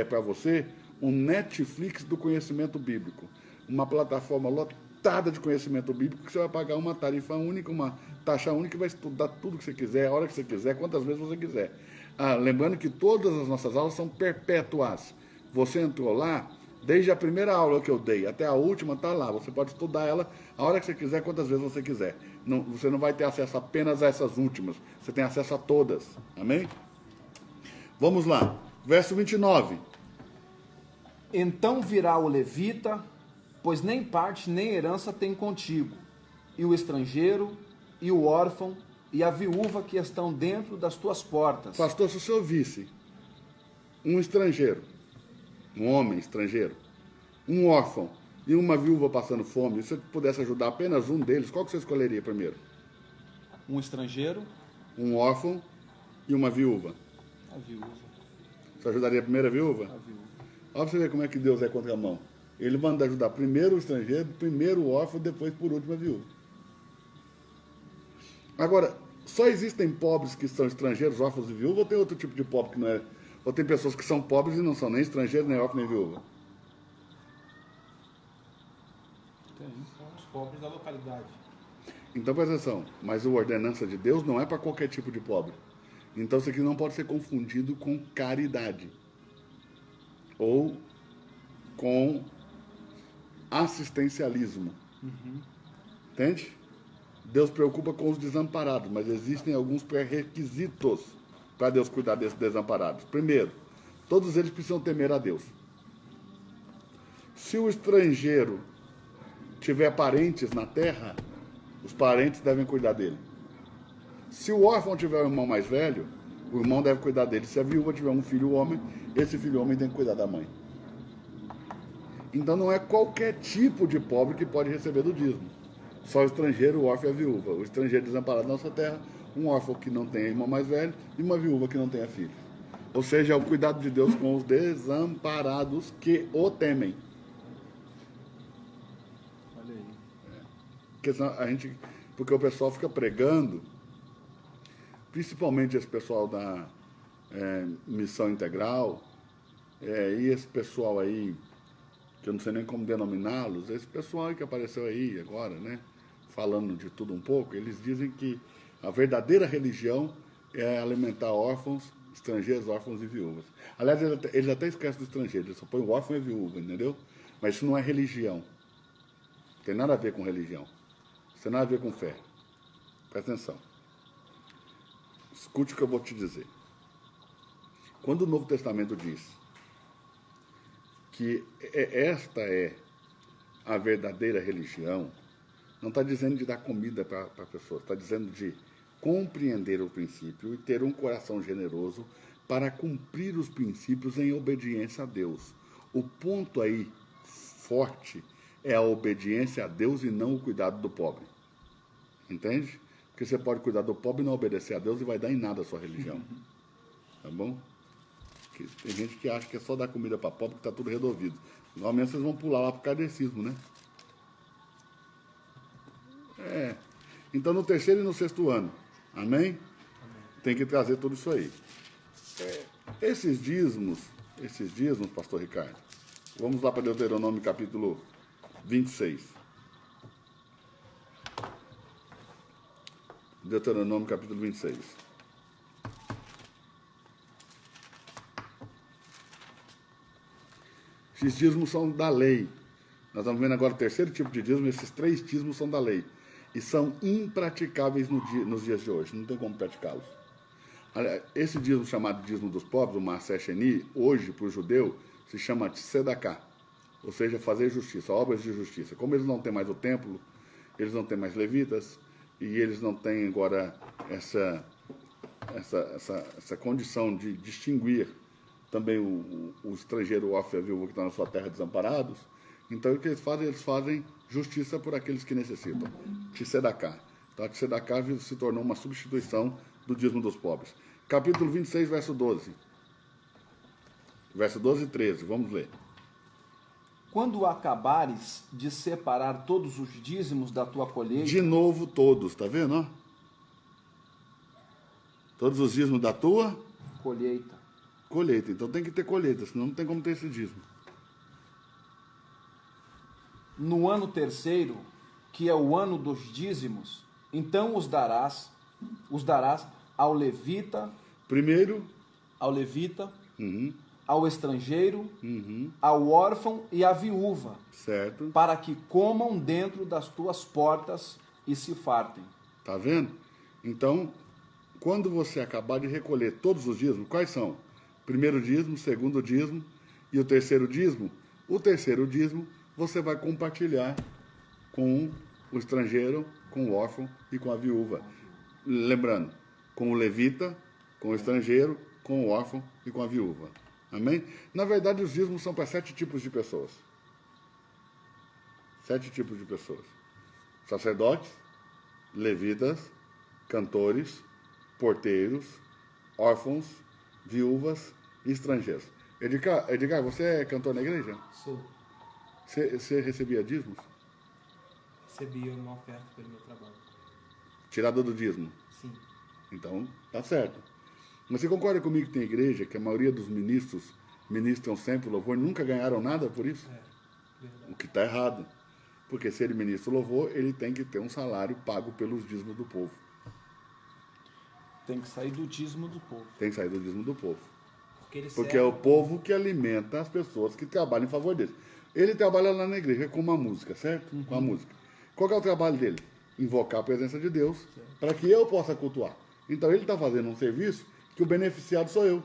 para você um Netflix do conhecimento bíblico, uma plataforma lotada de conhecimento bíblico, que você vai pagar uma tarifa única, uma taxa única, e vai estudar tudo que você quiser, a hora que você quiser, quantas vezes você quiser. Lembrando que todas as nossas aulas são perpétuas. Você entrou lá, desde a primeira aula que eu dei até a última, está lá. Você pode estudar ela a hora que você quiser, quantas vezes você quiser. Não, você não vai ter acesso apenas a essas últimas. Você tem acesso a todas. Amém? Vamos lá. Verso 29. Então virá o levita, pois nem parte nem herança tem contigo, e o estrangeiro, e o órfão, e a viúva que estão dentro das tuas portas. Pastor, se o senhor visse um estrangeiro, um homem estrangeiro, um órfão e uma viúva passando fome, se você pudesse ajudar apenas um deles, qual que você escolheria primeiro? Um estrangeiro, Um órfão e uma viúva. a viúva. Você ajudaria a primeira viúva? A viúva. Olha pra você ver como é que Deus é contramão. Ele manda ajudar primeiro o estrangeiro, primeiro o órfão, depois, por último, a viúva. Agora, só existem pobres que são estrangeiros, órfãos e viúvas, ou tem outro tipo de pobre que não é? Ou tem pessoas que são pobres e não são nem estrangeiros, nem órfãos, nem viúva? São os pobres da localidade. Então, presta atenção. Mas a ordenança de Deus não é para qualquer tipo de pobre. Então, isso aqui não pode ser confundido com caridade. Ou com assistencialismo. Entende? Deus preocupa com os desamparados, mas existem alguns pré-requisitos para Deus cuidar desses desamparados. Primeiro, todos eles precisam temer a Deus. Se o estrangeiro tiver parentes na terra, os parentes devem cuidar dele. Se o órfão tiver um irmão mais velho, o irmão deve cuidar dele. Se a viúva tiver um filho homem, esse filho homem tem que cuidar da mãe. Então não é qualquer tipo de pobre que pode receber do dízimo. Só o estrangeiro, o órfão e a viúva. O estrangeiro desamparado na nossa terra, um órfão que não tenha irmão mais velho e uma viúva que não tenha filho. Ou seja, é o cuidado de Deus com os desamparados que o temem. Olha aí. Porque o pessoal fica pregando, principalmente esse pessoal da Missão Integral, e esse pessoal aí, que eu não sei nem como denominá-los, esse pessoal aí que apareceu aí agora, né? falando de tudo um pouco, eles dizem que a verdadeira religião é alimentar órfãos, estrangeiros, órfãos e viúvas. Aliás, eles até esquecem do estrangeiro, eles só põem o órfão e a viúva, entendeu? Mas isso não é religião. Não tem nada a ver com religião. Isso tem nada a ver com fé. Presta atenção. Escute o que eu vou te dizer. Quando o Novo Testamento diz que esta é a verdadeira religião, não está dizendo de dar comida para a pessoa, está dizendo de compreender o princípio e ter um coração generoso para cumprir os princípios em obediência a Deus. O ponto aí forte é a obediência a Deus e não o cuidado do pobre. Entende? Porque você pode cuidar do pobre e não obedecer a Deus e vai dar em nada a sua religião. Tá bom? Tem gente que acha que é só dar comida para pobre que está tudo resolvido. Normalmente vocês vão pular lá para o kardecismo, né? Então no terceiro e no sexto ano. Amém? Tem que trazer tudo isso aí. Esses dízimos, pastor Ricardo, vamos lá para Deuteronômio capítulo 26. Deuteronômio capítulo 26. Esses dízimos são da lei. Nós estamos vendo agora o terceiro tipo de dízimo, esses 3 dízimos são da lei. E são impraticáveis nos dias de hoje, não tem como praticá-los. Esse dízimo chamado dízimo dos pobres, o Maaser Sheni, hoje para o judeu se chama Tzedaká, ou seja, fazer justiça, obras de justiça. Como eles não têm mais o templo, eles não têm mais levitas, e eles não têm agora essa condição de distinguir também o estrangeiro, o órfão e a viúva que está na sua terra desamparados. Então, o que eles fazem? Eles fazem justiça por aqueles que necessitam. Tzedaká. Então, a Tzedaká se tornou uma substituição do dízimo dos pobres. Capítulo 26, verso 12. Verso 12 e 13, vamos ler. Quando acabares de separar todos os dízimos da tua colheita... De novo todos, tá vendo? Ó? Todos os dízimos da tua... colheita. Colheita. Então tem que ter colheita, senão não tem como ter esse dízimo. No ano terceiro, que é o ano dos dízimos, então os darás ao levita... Primeiro... Ao levita... Uhum. Ao estrangeiro, Uhum. ao órfão e à viúva, certo, para que comam dentro das tuas portas e se fartem. Tá vendo? Então, quando você acabar de recolher todos os dízimos, quais são? Primeiro dízimo, segundo dízimo e o terceiro dízimo? O terceiro dízimo você vai compartilhar com o estrangeiro, com o órfão e com a viúva. Lembrando, com o levita, com o estrangeiro, com o órfão e com a viúva. Amém? Na verdade, os dízimos são para 7 tipos de pessoas. 7 tipos de pessoas. Sacerdotes, levitas, cantores, porteiros, órfãos, viúvas e estrangeiros. Edgar, você é cantor na igreja? Sou. Você recebia dízimos? Recebia uma oferta pelo meu trabalho. Tirada do dízimo? Sim. Então, tá certo. Mas você concorda comigo que tem igreja que a maioria dos ministros ministram sempre o louvor e nunca ganharam nada por isso? Verdade. O que está errado. Porque se ele ministra o louvor, ele tem que ter um salário pago pelos dízimos do povo. Tem que sair do dízimo do povo. Tem que sair do dízimo do povo. Porque é o povo que alimenta as pessoas que trabalham em favor dele. Ele trabalha lá na igreja com uma música, certo? Com a música. Qual que é o trabalho dele? Invocar a presença de Deus para que eu possa cultuar. Então ele está fazendo um serviço que o beneficiado sou eu.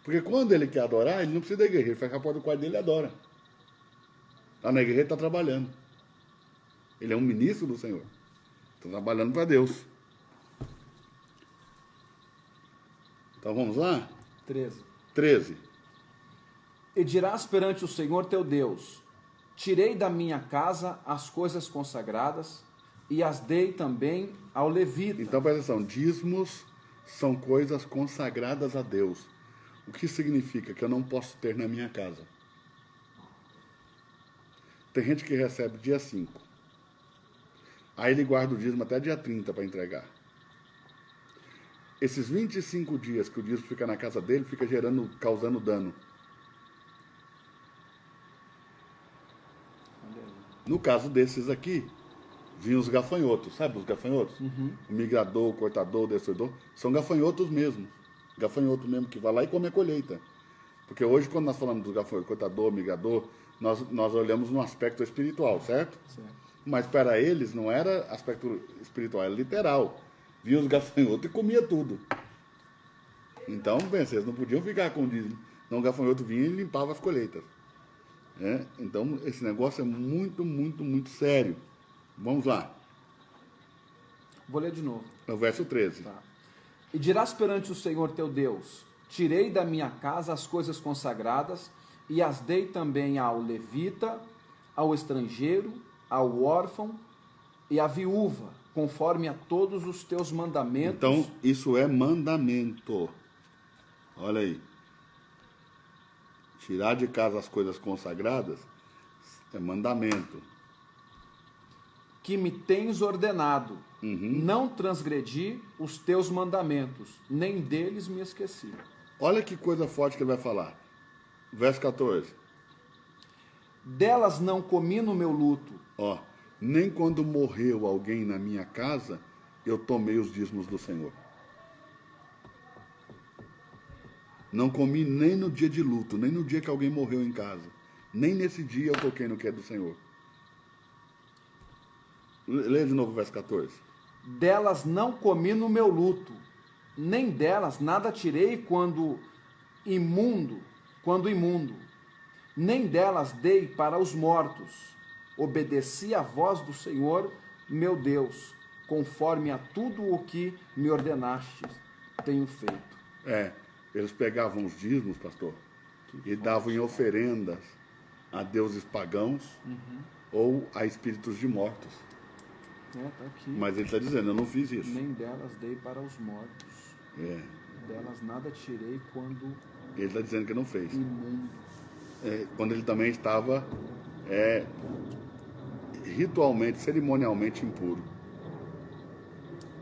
Porque quando ele quer adorar, ele não precisa da igreja. Ele fecha a porta do quarto dele e adora. Lá na igreja ele está trabalhando. Ele é um ministro do Senhor. Está trabalhando para Deus. Então vamos lá? 13. E dirás perante o Senhor teu Deus: tirei da minha casa as coisas consagradas e as dei também ao levita. Então presta atenção, dízimos são coisas consagradas a Deus. O que significa que eu não posso ter na minha casa. Tem gente que recebe dia 5. Aí ele guarda o dízimo até dia 30 para entregar. Esses 25 dias que o dízimo fica na casa dele, fica causando dano. No caso desses aqui, vinham os gafanhotos, sabe os gafanhotos? O migrador, o cortador, o destruidor, são gafanhotos mesmo. Gafanhoto mesmo que vai lá e come a colheita. Porque hoje, quando nós falamos do gafanhoto, cortador, migrador, nós olhamos no aspecto espiritual, certo? Certo. Mas para eles não era aspecto espiritual, era literal. Vinha os gafanhotos e comia tudo. Então, bem, vocês não podiam ficar com o dízimo. Então o gafanhoto vinha e limpava as colheitas. Então, esse negócio é muito, muito, muito sério. Vamos lá. Vou ler de novo. É o verso 13. Tá. E dirás perante o Senhor teu Deus: tirei da minha casa as coisas consagradas e as dei também ao levita, ao estrangeiro, ao órfão e à viúva, conforme a todos os teus mandamentos. Então, isso é mandamento. Olha aí. Tirar de casa as coisas consagradas é mandamento. Que me tens ordenado. Não transgredi os teus mandamentos, nem deles me esqueci. Olha que coisa forte que ele vai falar. Verso 14. Delas não comi no meu luto. Ó, nem quando morreu alguém na minha casa, eu tomei os dízimos do Senhor. Não comi nem no dia de luto, nem no dia que alguém morreu em casa. Nem nesse dia eu toquei no que é do Senhor. Leia de novo o verso 14. Delas não comi no meu luto, nem delas nada tirei quando imundo, nem delas dei para os mortos. Obedeci à voz do Senhor, meu Deus, conforme a tudo o que me ordenaste, tenho feito. Eles pegavam os dízimos, pastor, e davam em oferendas a deuses pagãos ou a espíritos de mortos. Tá aqui. Mas ele está dizendo, eu não fiz isso. Nem delas dei para os mortos. Delas nada tirei quando Ele está dizendo que não fez. imundo. Quando ele também estava ritualmente, cerimonialmente impuro.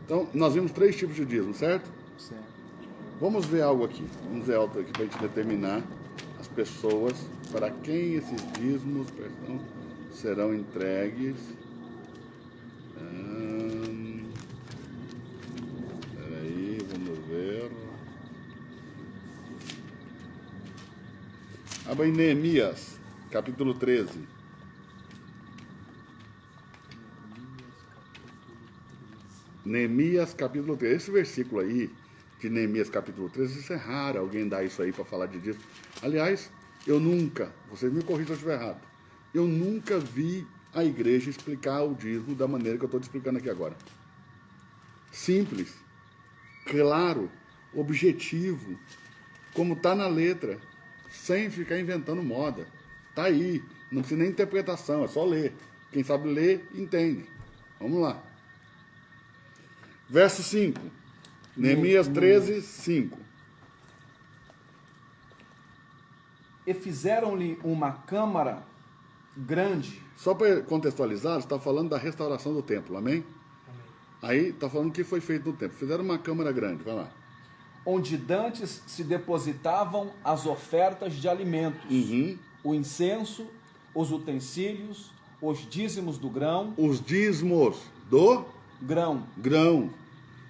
Então, nós vimos 3 tipos de dízimo, certo? Certo. Vamos ver algo aqui. Vamos ver algo aqui para a gente determinar as pessoas para quem esses dízimos serão entregues. Peraí, vamos ver. Abra em Neemias, capítulo 13. Neemias, capítulo 13. Esse versículo aí, de Neemias, capítulo 13, isso é raro alguém dar isso aí para falar de dízimo. Aliás, eu nunca, vocês me corrijam se eu estiver errado, eu nunca vi a igreja explicar o dízimo da maneira que eu estou te explicando aqui agora. Simples, claro, objetivo, como está na letra, sem ficar inventando moda. Está aí, não precisa nem interpretação, é só ler. Quem sabe ler, entende. Vamos lá. Verso 5. Neemias 13, 5. E fizeram-lhe uma câmara grande. Só para contextualizar, está falando da restauração do templo, amém? Aí está falando o que foi feito no templo. Fizeram uma câmara grande, vai lá. Onde dantes se depositavam as ofertas de alimentos, o incenso, os utensílios, os dízimos do grão. Os dízimos do grão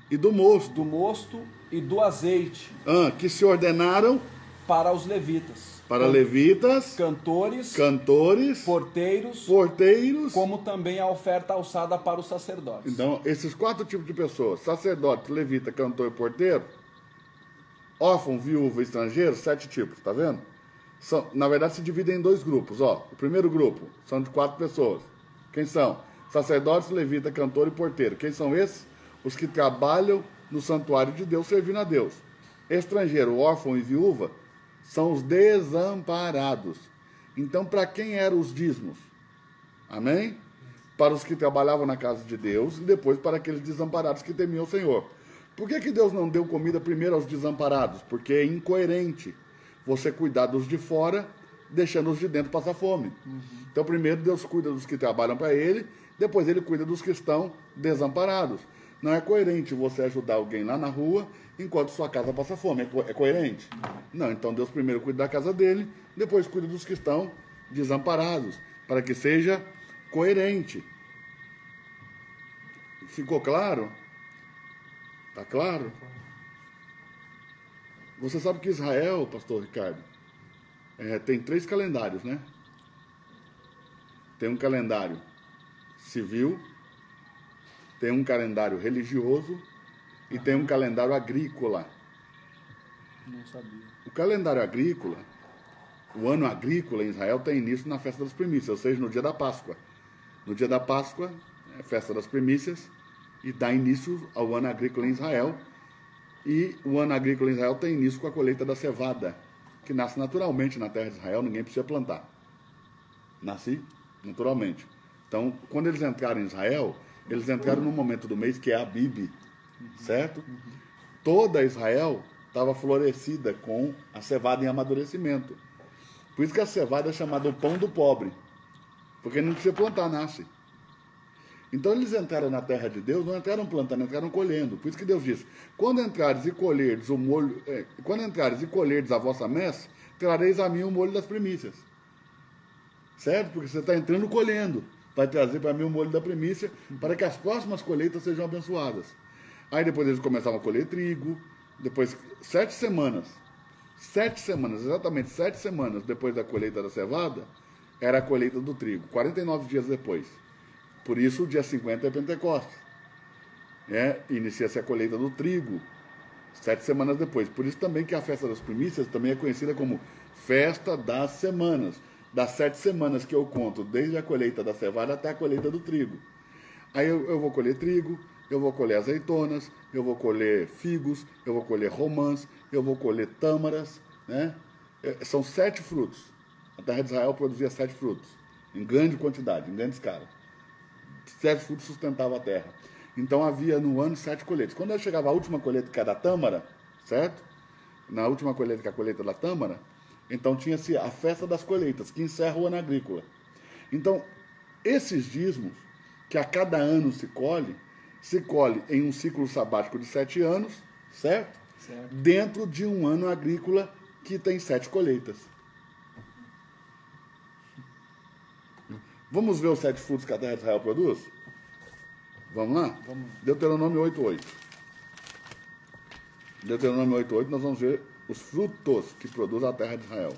e do mosto. Do mosto e do azeite. Que se ordenaram para os levitas. Para levitas, cantores, porteiros, como também a oferta alçada para os sacerdotes. Então, esses 4 tipos de pessoas, sacerdote, levita, cantor e porteiro, órfão, viúva, estrangeiro, 7 tipos, tá vendo? Na verdade, se dividem em 2 grupos. O primeiro grupo são de 4 pessoas. Quem são? Sacerdotes, levita, cantor e porteiro. Quem são esses? Os que trabalham no santuário de Deus, servindo a Deus. Estrangeiro, órfão e viúva são os desamparados. Então, para quem eram os dízimos? Amém? Para os que trabalhavam na casa de Deus e depois para aqueles desamparados que temiam o Senhor. Por que Deus não deu comida primeiro aos desamparados? Porque é incoerente você cuidar dos de fora, deixando os de dentro passar fome. Então, primeiro Deus cuida dos que trabalham para Ele, depois Ele cuida dos que estão desamparados. Não é coerente você ajudar alguém lá na rua enquanto sua casa passa fome. É coerente? Não, então Deus primeiro cuida da casa dele, depois cuida dos que estão desamparados, para que seja coerente. Ficou claro? Tá claro? Você sabe que Israel, pastor Ricardo, tem 3 calendários, né? Tem um calendário civil, tem um calendário religioso e tem um calendário agrícola. Não sabia. O calendário agrícola, o ano agrícola em Israel tem início na festa das primícias, ou seja, no dia da Páscoa. No dia da Páscoa, é a festa das primícias, e dá início ao ano agrícola em Israel. E o ano agrícola em Israel tem início com a colheita da cevada, que nasce naturalmente na terra de Israel, ninguém precisa plantar. Nasce naturalmente. Então, quando eles entraram em Israel, eles entraram num momento do mês que é Abib, certo? Toda Israel estava florescida com a cevada em amadurecimento. Por isso que a cevada é chamada o pão do pobre, porque não precisa plantar, nasce. Então eles entraram na terra de Deus, não entraram plantando, entraram colhendo. Por isso que Deus disse: quando entrares e colherdes o molho, quando entrares e colherdes a vossa messe, trareis a mim o molho das primícias. Certo? Porque você está entrando colhendo. Vai trazer para mim o molho da primícia, para que as próximas colheitas sejam abençoadas. Aí depois eles começavam a colher trigo, depois 7 semanas, exatamente 7 semanas depois da colheita da cevada, era a colheita do trigo, 49 dias depois. Por isso o dia 50 é Pentecostes. Inicia-se a colheita do trigo, 7 semanas depois. Por isso também que a festa das primícias também é conhecida como festa das semanas. Das 7 semanas que eu conto, desde a colheita da cevada até a colheita do trigo. Aí eu vou colher trigo, eu vou colher azeitonas, eu vou colher figos, eu vou colher romãs, eu vou colher tâmaras, né? São 7 frutos. A terra de Israel produzia 7 frutos, em grande quantidade, em grande escala. 7 frutos sustentavam a terra. Então havia no ano 7 colheitas. Quando chegava a última colheita, que é da tâmara, certo? Na última colheita, que é a colheita da tâmara, então tinha-se a festa das colheitas, que encerra o ano agrícola. Então, esses dízimos, que a cada ano se colhe em um ciclo sabático de 7 anos, certo? Dentro de um ano agrícola que tem 7 colheitas. Vamos ver os 7 frutos que a terra de Israel produz? Vamos lá? Vamos. Deuteronômio 8:8. Deuteronômio 8:8, nós vamos ver os frutos que produz a terra de Israel.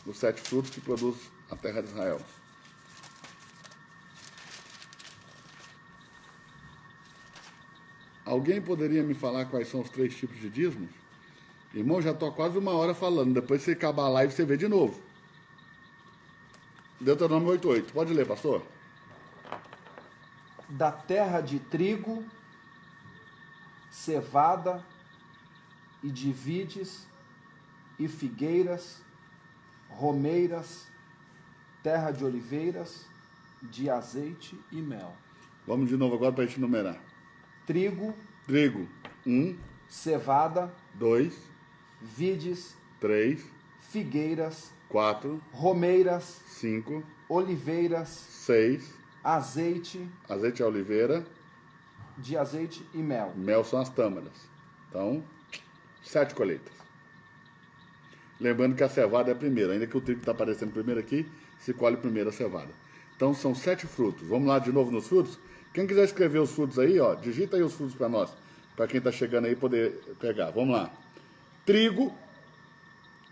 Os 7 frutos que produz a terra de Israel. Alguém poderia me falar quais são os 3 tipos de dízimos? Irmão, já estou quase 1 hora falando. Depois você acabar a live, você vê de novo. Deuteronômio 8:8. Pode ler, pastor? Da terra de trigo, cevada e de vides e figueiras, romeiras, terra de oliveiras, de azeite e mel. Vamos de novo agora para a gente numerar. Trigo, 1, cevada, 2, vides, 3, figueiras, 4, romeiras, 5, oliveiras, 6, azeite, azeite é oliveira, de azeite e mel. mel são as tâmaras. Então, 7 colheitas. Lembrando que a cevada é a primeira, ainda que o trigo está aparecendo primeiro aqui, se colhe primeiro a cevada. Então são 7 frutos. Vamos lá de novo nos frutos? Quem quiser escrever os frutos aí, ó, digita aí os frutos para nós, para quem está chegando aí poder pegar. Vamos lá. Trigo,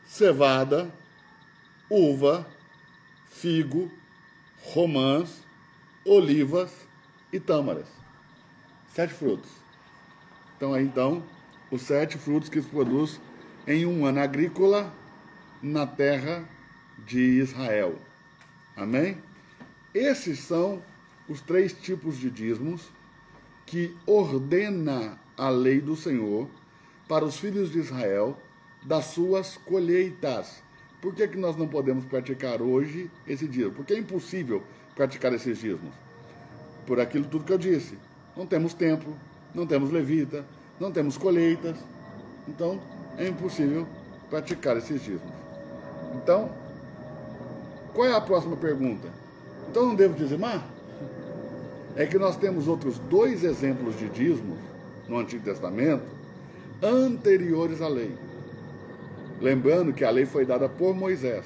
cevada, uva, figo, romãs, olivas e tâmaras. 7 frutos. Então aí os 7 frutos que se produz em um ano agrícola na terra de Israel. Amém? Esses são os 3 tipos de dízimos que ordena a lei do Senhor para os filhos de Israel das suas colheitas. Por que nós não podemos praticar hoje esse dízimo? Porque é impossível praticar esses dízimos. Por aquilo tudo que eu disse. Não temos templo, não temos levita, não temos colheitas. Então, é impossível praticar esses dízimos. Então, qual é a próxima pergunta? Então não devo dizimar? É que nós temos outros 2 exemplos de dízimos no Antigo Testamento anteriores à lei. Lembrando que a lei foi dada por Moisés.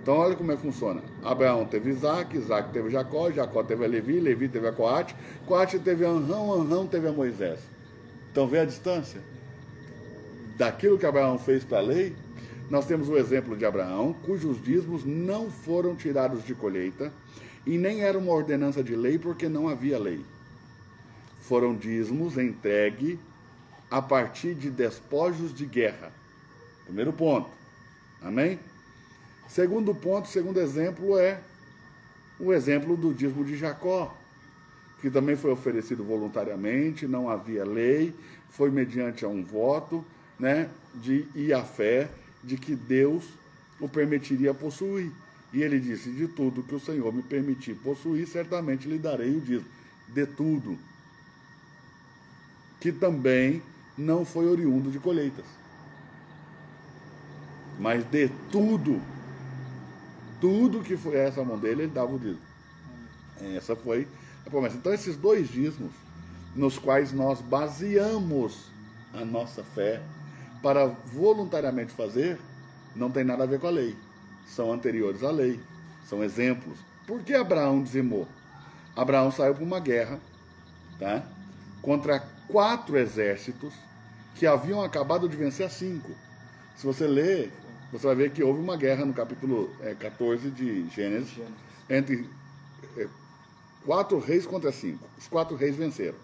Então olha como é que funciona. Abraão teve Isaac, Isaac teve Jacó, Jacó teve a Levi, Levi teve a Coate, Coate teve a Anrão, Anrão teve a Moisés. Então vê a distância daquilo que Abraão fez para a lei. Nós temos o exemplo de Abraão, cujos dízimos não foram tirados de colheita e nem era uma ordenança de lei porque não havia lei. Foram dízimos entregue a partir de despojos de guerra. Primeiro ponto. Amém? Segundo ponto, segundo exemplo é o exemplo do dízimo de Jacó, que também foi oferecido voluntariamente, não havia lei, foi mediante a um voto, né, e a fé de que Deus o permitiria possuir. E ele disse, de tudo que o Senhor me permitir possuir, certamente lhe darei o dízimo. De tudo. Que também não foi oriundo de colheitas. Mas de tudo, tudo que foi essa mão dele, ele dava o dízimo. Essa foi a promessa. Então esses dois dízimos, nos quais nós baseamos a nossa fé para voluntariamente fazer, não tem nada a ver com a lei. São anteriores à lei. São exemplos. Por que Abraão dizimou? Abraão saiu para uma guerra, tá? Contra 4 exércitos que haviam acabado de vencer a 5. Se você ler, você vai ver que houve uma guerra no capítulo 14 de Gênesis, entre 4 reis contra 5. Os 4 reis venceram.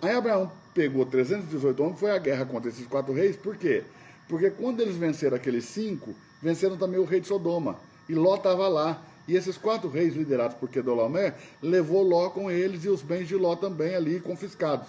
Aí Abraão pegou 318 homens, foi à guerra contra esses 4 reis, por quê? Porque quando eles venceram aqueles 5, venceram também o rei de Sodoma, e Ló estava lá, e esses 4 reis liderados por Quedorlaomer, levou Ló com eles, e os bens de Ló também ali confiscados.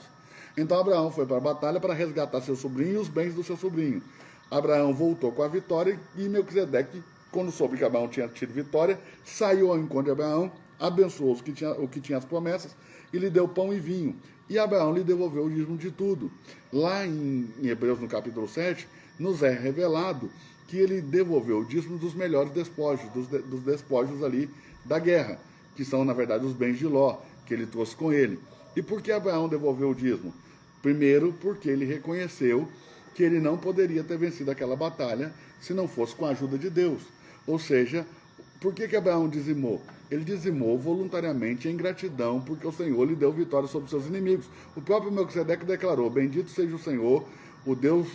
Então Abraão foi para a batalha para resgatar seu sobrinho e os bens do seu sobrinho. Abraão voltou com a vitória, e Melquisedeque, quando soube que Abraão tinha tido vitória, saiu ao encontro de Abraão, abençoou o que tinha as promessas, e lhe deu pão e vinho. E Abraão lhe devolveu o dízimo de tudo. Lá em Hebreus, no capítulo 7, nos é revelado que ele devolveu o dízimo dos melhores despojos, dos despojos ali da guerra, que são, na verdade, os bens de Ló, que ele trouxe com ele. E por que Abraão devolveu o dízimo? Primeiro, porque ele reconheceu que ele não poderia ter vencido aquela batalha se não fosse com a ajuda de Deus. Ou seja, por que Abraão dizimou? Ele dizimou voluntariamente em gratidão, porque o Senhor lhe deu vitória sobre seus inimigos. O próprio Melquisedeque declarou, bendito seja o Senhor, o Deus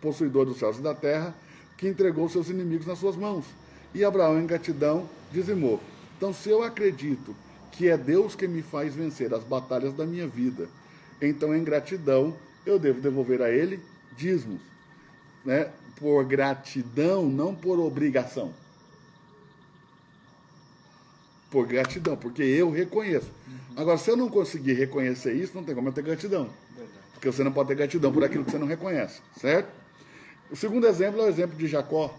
possuidor dos céus e da terra, que entregou seus inimigos nas suas mãos. E Abraão, em gratidão, dizimou. Então, se eu acredito que é Deus que me faz vencer as batalhas da minha vida, então, em gratidão, eu devo devolver a ele dízimos, né? Por gratidão, não por obrigação. Por gratidão, porque eu reconheço. Agora, se eu não conseguir reconhecer isso, não tem como eu ter gratidão. Porque você não pode ter gratidão por aquilo que você não reconhece, certo? O segundo exemplo é o exemplo de Jacó.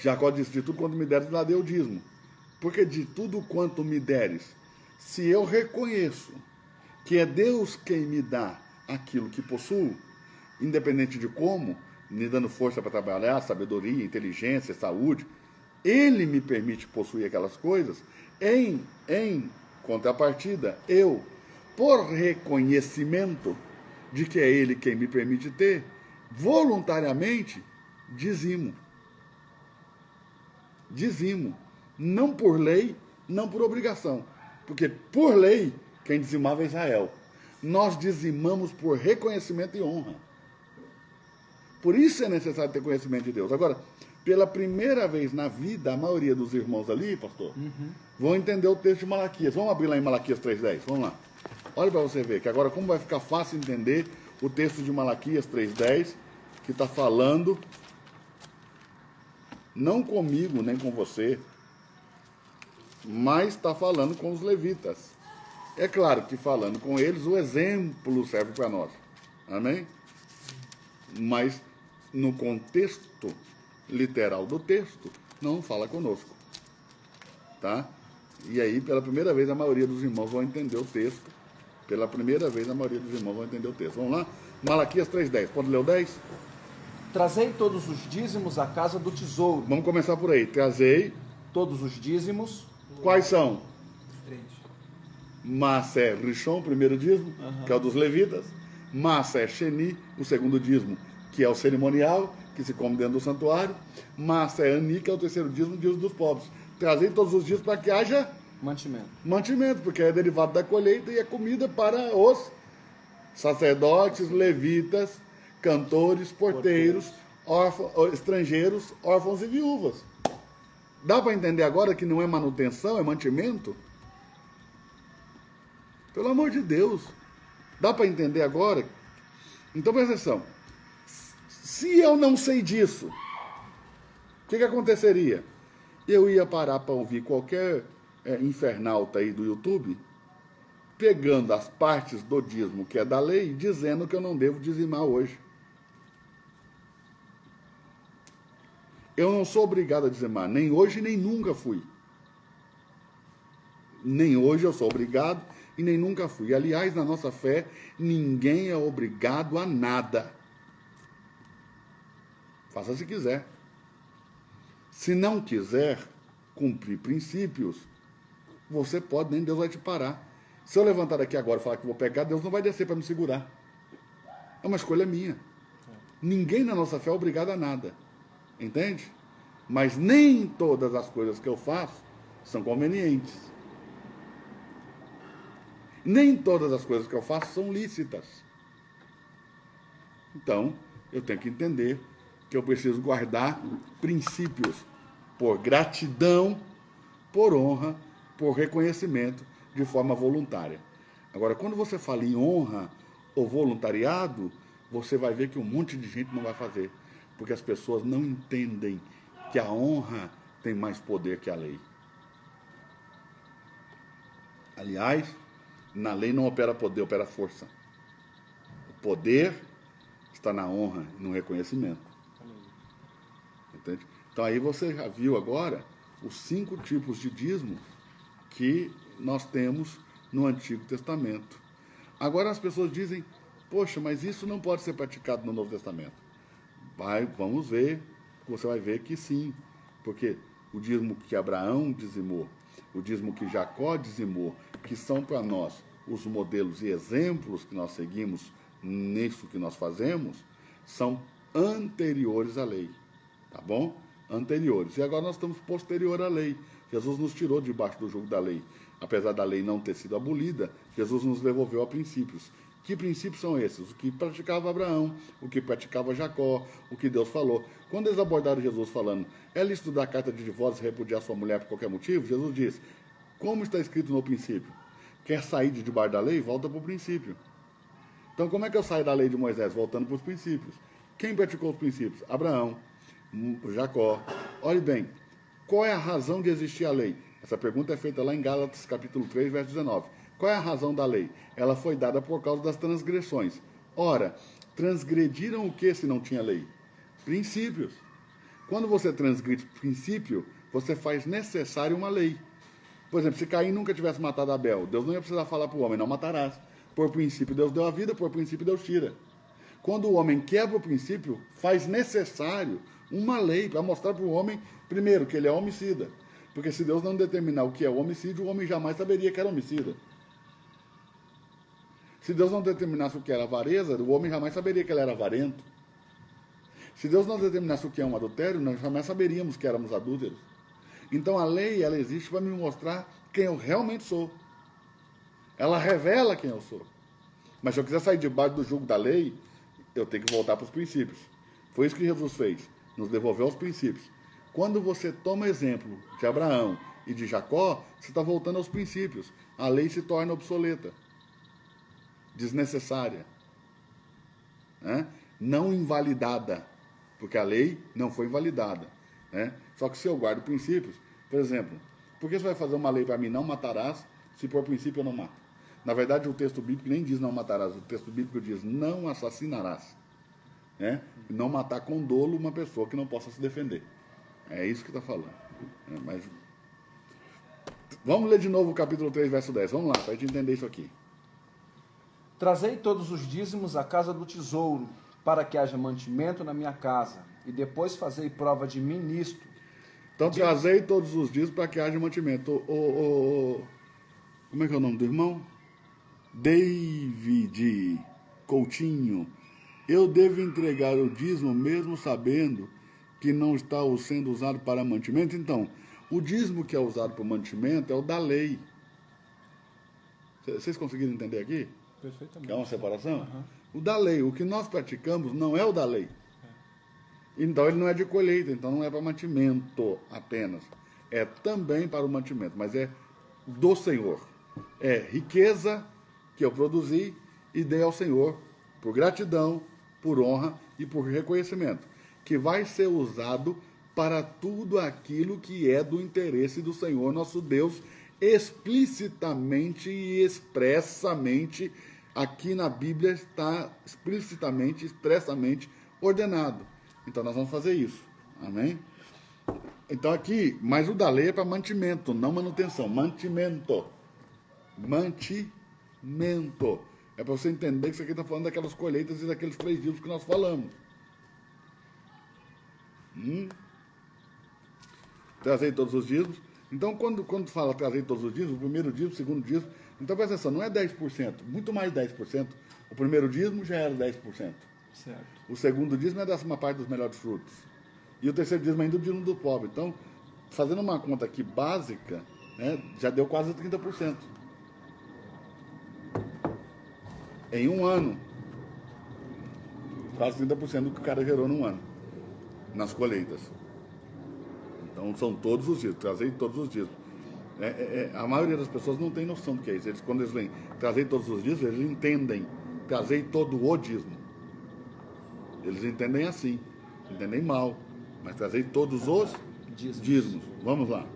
Jacó disse, de tudo quanto me deres, lá deu o dízimo. Porque de tudo quanto me deres, se eu reconheço que é Deus quem me dá aquilo que possuo, independente de como, me dando força para trabalhar, sabedoria, inteligência, saúde, Ele me permite possuir aquelas coisas, em contrapartida, eu, por reconhecimento de que é Ele quem me permite ter, voluntariamente, dizimo. Dizimo. Não por lei, não por obrigação. Porque por lei, quem dizimava é Israel. Nós dizimamos por reconhecimento e honra. Por isso é necessário ter conhecimento de Deus. Agora, pela primeira vez na vida, a maioria dos irmãos ali, pastor, vão entender o texto de Malaquias. Vamos abrir lá em Malaquias 3:10. Vamos lá. Olha para você ver, que agora como vai ficar fácil entender o texto de Malaquias 3:10, que está falando, não comigo nem com você, mas está falando com os levitas. É claro que falando com eles, o exemplo serve para nós. Amém? Mas no contexto literal do texto, não fala conosco. Tá? E aí, pela primeira vez, a maioria dos irmãos vão entender o texto. Pela primeira vez, a maioria dos irmãos vão entender o texto. Vamos lá? Malaquias 3:10. Pode ler o 10? Trazei todos os dízimos à casa do tesouro. Vamos começar por aí. Trazei. Todos os dízimos. Quais são? 3. Massé Rishon, o primeiro dízimo, que é o dos levitas. Massé Sheni, o segundo dízimo, que é o cerimonial, que se come dentro do santuário. Massa é ani, que é o terceiro dízimo, dízimo dos pobres. Trazei todos os dias para que haja mantimento, porque é derivado da colheita e é comida para os sacerdotes, levitas, cantores, porteiros, estrangeiros, órfãos e viúvas. Dá para entender agora que não é manutenção, é mantimento? Pelo amor de Deus. Dá para entender agora? Então presta atenção. Se eu não sei disso, o que aconteceria? Eu ia parar para ouvir qualquer infernalta aí do YouTube, pegando as partes do dízimo que é da lei, dizendo que eu não devo dizimar hoje. Eu não sou obrigado a dizimar, nem hoje, nem nunca fui. Nem hoje eu sou obrigado e nem nunca fui. Aliás, na nossa fé, ninguém é obrigado a nada. Faça se quiser. Se não quiser cumprir princípios, você pode, nem Deus vai te parar. Se eu levantar aqui agora e falar que vou pegar, Deus não vai descer para me segurar. É uma escolha minha. Ninguém na nossa fé é obrigado a nada. Entende? Mas nem todas as coisas que eu faço são convenientes. Nem todas as coisas que eu faço são lícitas. Então, eu tenho que entender que eu preciso guardar princípios por gratidão, por honra, por reconhecimento, de forma voluntária. Agora, quando você fala em honra ou voluntariado, você vai ver que um monte de gente não vai fazer, porque as pessoas não entendem que a honra tem mais poder que a lei. Aliás, na lei não opera poder, opera força. O poder está na honra e no reconhecimento. Entende? Então aí você já viu agora os 5 tipos de dízimo que nós temos no Antigo Testamento. Agora as pessoas dizem, poxa, mas isso não pode ser praticado no Novo Testamento. Vamos ver, você vai ver que sim, porque o dízimo que Abraão dizimou, o dízimo que Jacó dizimou, que são para nós os modelos e exemplos que nós seguimos nisso que nós fazemos, são anteriores à lei, tá bom? Anteriores. E agora nós estamos posterior à lei. Jesus nos tirou debaixo do jugo da lei. Apesar da lei não ter sido abolida, Jesus nos devolveu a princípios. Que princípios são esses? O que praticava Abraão, o que praticava Jacó, o que Deus falou. Quando eles abordaram Jesus falando, é lícito dar carta de divórcio e repudiar sua mulher por qualquer motivo? Jesus disse, como está escrito no princípio? Quer sair de debaixo da lei? Volta para o princípio. Então, como é que eu saio da lei de Moisés? Voltando para os princípios. Quem praticou os princípios? Abraão, Jacó. Olhe bem, qual é a razão de existir a lei? Essa pergunta é feita lá em Gálatas, capítulo 3, verso 19. Qual é a razão da lei? Ela foi dada por causa das transgressões. Ora, transgrediram o que se não tinha lei? Princípios. Quando você transgride princípio, você faz necessário uma lei. Por exemplo, se Caim nunca tivesse matado Abel, Deus não ia precisar falar para o homem, não matarás. Por princípio, Deus deu a vida, por princípio, Deus tira. Quando o homem quebra o princípio, faz necessário uma lei para mostrar para o homem, primeiro, que ele é homicida. Porque se Deus não determinar o que é o homicídio, o homem jamais saberia que era homicida. Se Deus não determinasse o que era avareza, o homem jamais saberia que ele era avarento. Se Deus não determinasse o que é um adultério, nós jamais saberíamos que éramos adúlteros. Então a lei, ela existe para me mostrar quem eu realmente sou. Ela revela quem eu sou. Mas se eu quiser sair debaixo do jugo da lei, eu tenho que voltar para os princípios. Foi isso que Jesus fez, nos devolveu aos princípios. Quando você toma exemplo de Abraão e de Jacó, você está voltando aos princípios. A lei se torna obsoleta, desnecessária, né? Não invalidada, porque a lei não foi invalidada, né? Só que se eu guardo princípios, por exemplo, por que você vai fazer uma lei para mim, não matarás, se por princípio eu não mato? Na verdade, o texto bíblico nem diz não matarás, o texto bíblico diz não assassinarás, né? Não matar com dolo uma pessoa que não possa se defender. É isso que está falando. Mas vamos ler de novo o capítulo 3, verso 10. Vamos lá, para a gente entender isso aqui. Trazei todos os dízimos à casa do tesouro, para que haja mantimento na minha casa, e depois fazei prova de mim nisto. Então, trazei todos os dízimos para que haja mantimento. Como é que é o nome do irmão? David Coutinho. eu devo entregar o dízimo mesmo sabendo que não está sendo usado para mantimento? Então, o dízimo que é usado para mantimento é o da lei. Vocês conseguiram entender aqui? Perfeitamente. Que é uma separação? Aham. O da lei, o que nós praticamos não é o da lei. Então ele não é de colheita, então não é para mantimento apenas. É também para o mantimento, mas é do Senhor. É riqueza que eu produzi e dei ao Senhor por gratidão, por honra e por reconhecimento, que vai ser usado para tudo aquilo que é do interesse do Senhor nosso Deus, explicitamente e expressamente. Aqui na Bíblia está explicitamente, expressamente ordenado. Então nós vamos fazer isso. Amém? Então aqui, mas o da lei é para mantimento, não manutenção. Mantimento. Mantimento. É para você entender que isso aqui está falando daquelas colheitas e daqueles 3 dízimos que nós falamos. Trazei todos os dízimos. Então, quando fala trazei todos os dízimos, o primeiro dízimo, o segundo dízimo, então presta atenção, não é 10%, muito mais 10%. O primeiro dízimo já era 10%. Certo. O segundo dízimo é a 10ª parte dos melhores frutos. E o terceiro dízimo ainda é o dízimo do pobre. Então, fazendo uma conta aqui básica, né, já deu quase 30%. Em um ano. Quase 30% do que o cara gerou num ano. Nas colheitas. Então, são todos os dízimos. Trazei todos os dízimos. A maioria das pessoas não tem noção do que é isso. Quando eles vêm trazei todos os dízimos, eles entendem. Trazei todo o dízimo. Eles entendem assim. Entendem mal. Mas trazei todos os dízimos. Vamos lá.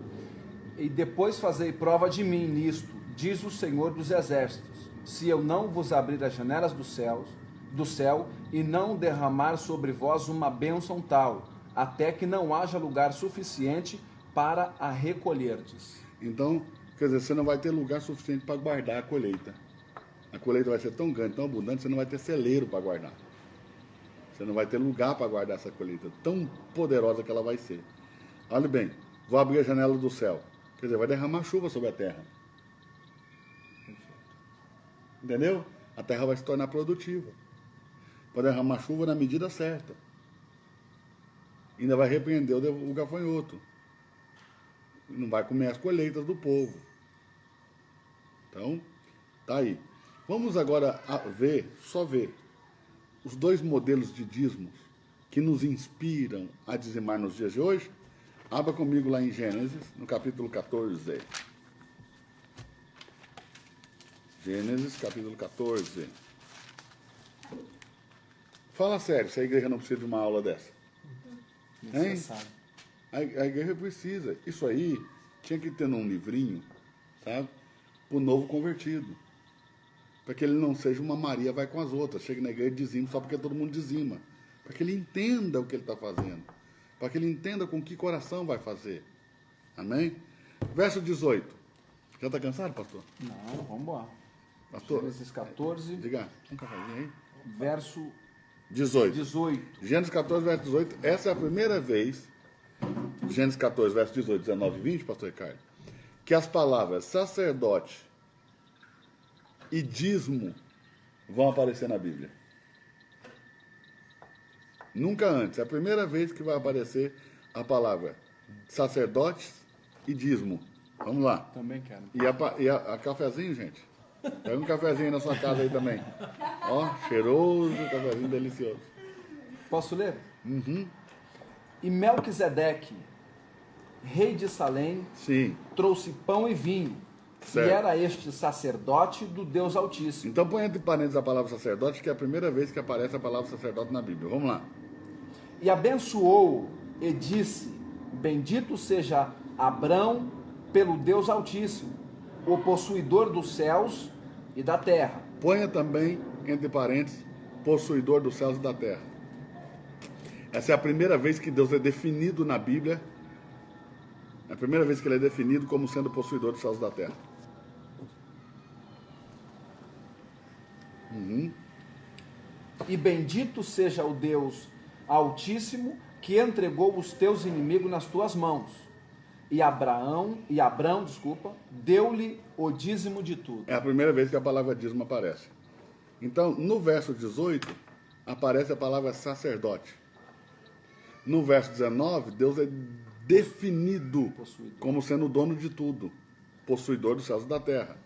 E depois fazei prova de mim nisto, diz o Senhor dos Exércitos, se eu não vos abrir as janelas do céu, e não derramar sobre vós uma bênção tal, até que não haja lugar suficiente para a recolherdes. Então, quer dizer, você não vai ter lugar suficiente para guardar a colheita. A colheita vai ser tão grande, tão abundante, você não vai ter celeiro para guardar. Você não vai ter lugar para guardar essa colheita, tão poderosa que ela vai ser. Olha bem, vou abrir a janela do céu. Quer dizer, vai derramar chuva sobre a terra. Entendeu? A terra vai se tornar produtiva. Vai derramar chuva na medida certa. Ainda vai repreender o gafanhoto. Não vai comer as colheitas do povo. Então, tá aí. Vamos agora ver os 2 modelos de dízimos que nos inspiram a dizimar nos dias de hoje. Abra comigo lá em Gênesis, no capítulo 14. Gênesis, capítulo 14. Fala sério, se a igreja não precisa de uma aula dessa. Necessário. A igreja precisa. Isso aí tinha que ter num livrinho, sabe? O novo convertido. Para que ele não seja uma Maria vai com as outras. Chega na igreja e dizima só porque todo mundo dizima. Para que ele entenda o que ele está fazendo. Para que ele entenda com que coração vai fazer. Amém? Verso 18. Já está cansado, pastor? Não, vamos embora. Pastor? Gênesis 14, Diga, um cafezinho aí. verso 18. 18. Gênesis 14, verso 18. Essa é a primeira vez, Gênesis 14, verso 18, 19 e 20, pastor Ricardo, que as palavras sacerdote e dízimo vão aparecer na Bíblia. Nunca antes. É a primeira vez que vai aparecer a palavra sacerdotes e dízimo. Vamos lá. Também quero. E a cafezinho, gente? Pega um cafezinho aí na sua casa aí também. Ó, cheiroso, cafezinho delicioso. Posso ler? E Melquisedeque, rei de Salém, Sim. trouxe pão e vinho. Certo. E era este sacerdote do Deus Altíssimo. Então põe entre parênteses a palavra sacerdote, que é a primeira vez que aparece a palavra sacerdote na Bíblia. Vamos lá. E abençoou e disse, bendito seja Abrão pelo Deus Altíssimo, o possuidor dos céus e da terra. Ponha também, entre parênteses, possuidor dos céus e da terra. Essa é a primeira vez que Deus é definido na Bíblia. É a primeira vez que ele é definido como sendo possuidor dos céus e da terra. E bendito seja o Deus Altíssimo, que entregou os teus inimigos nas tuas mãos. E Abrão, deu-lhe o dízimo de tudo. É a primeira vez que a palavra dízimo aparece. Então, no verso 18, aparece a palavra sacerdote. No verso 19, Deus é definido Possuidor. como sendo o dono de tudo, possuidor dos céus e da terra.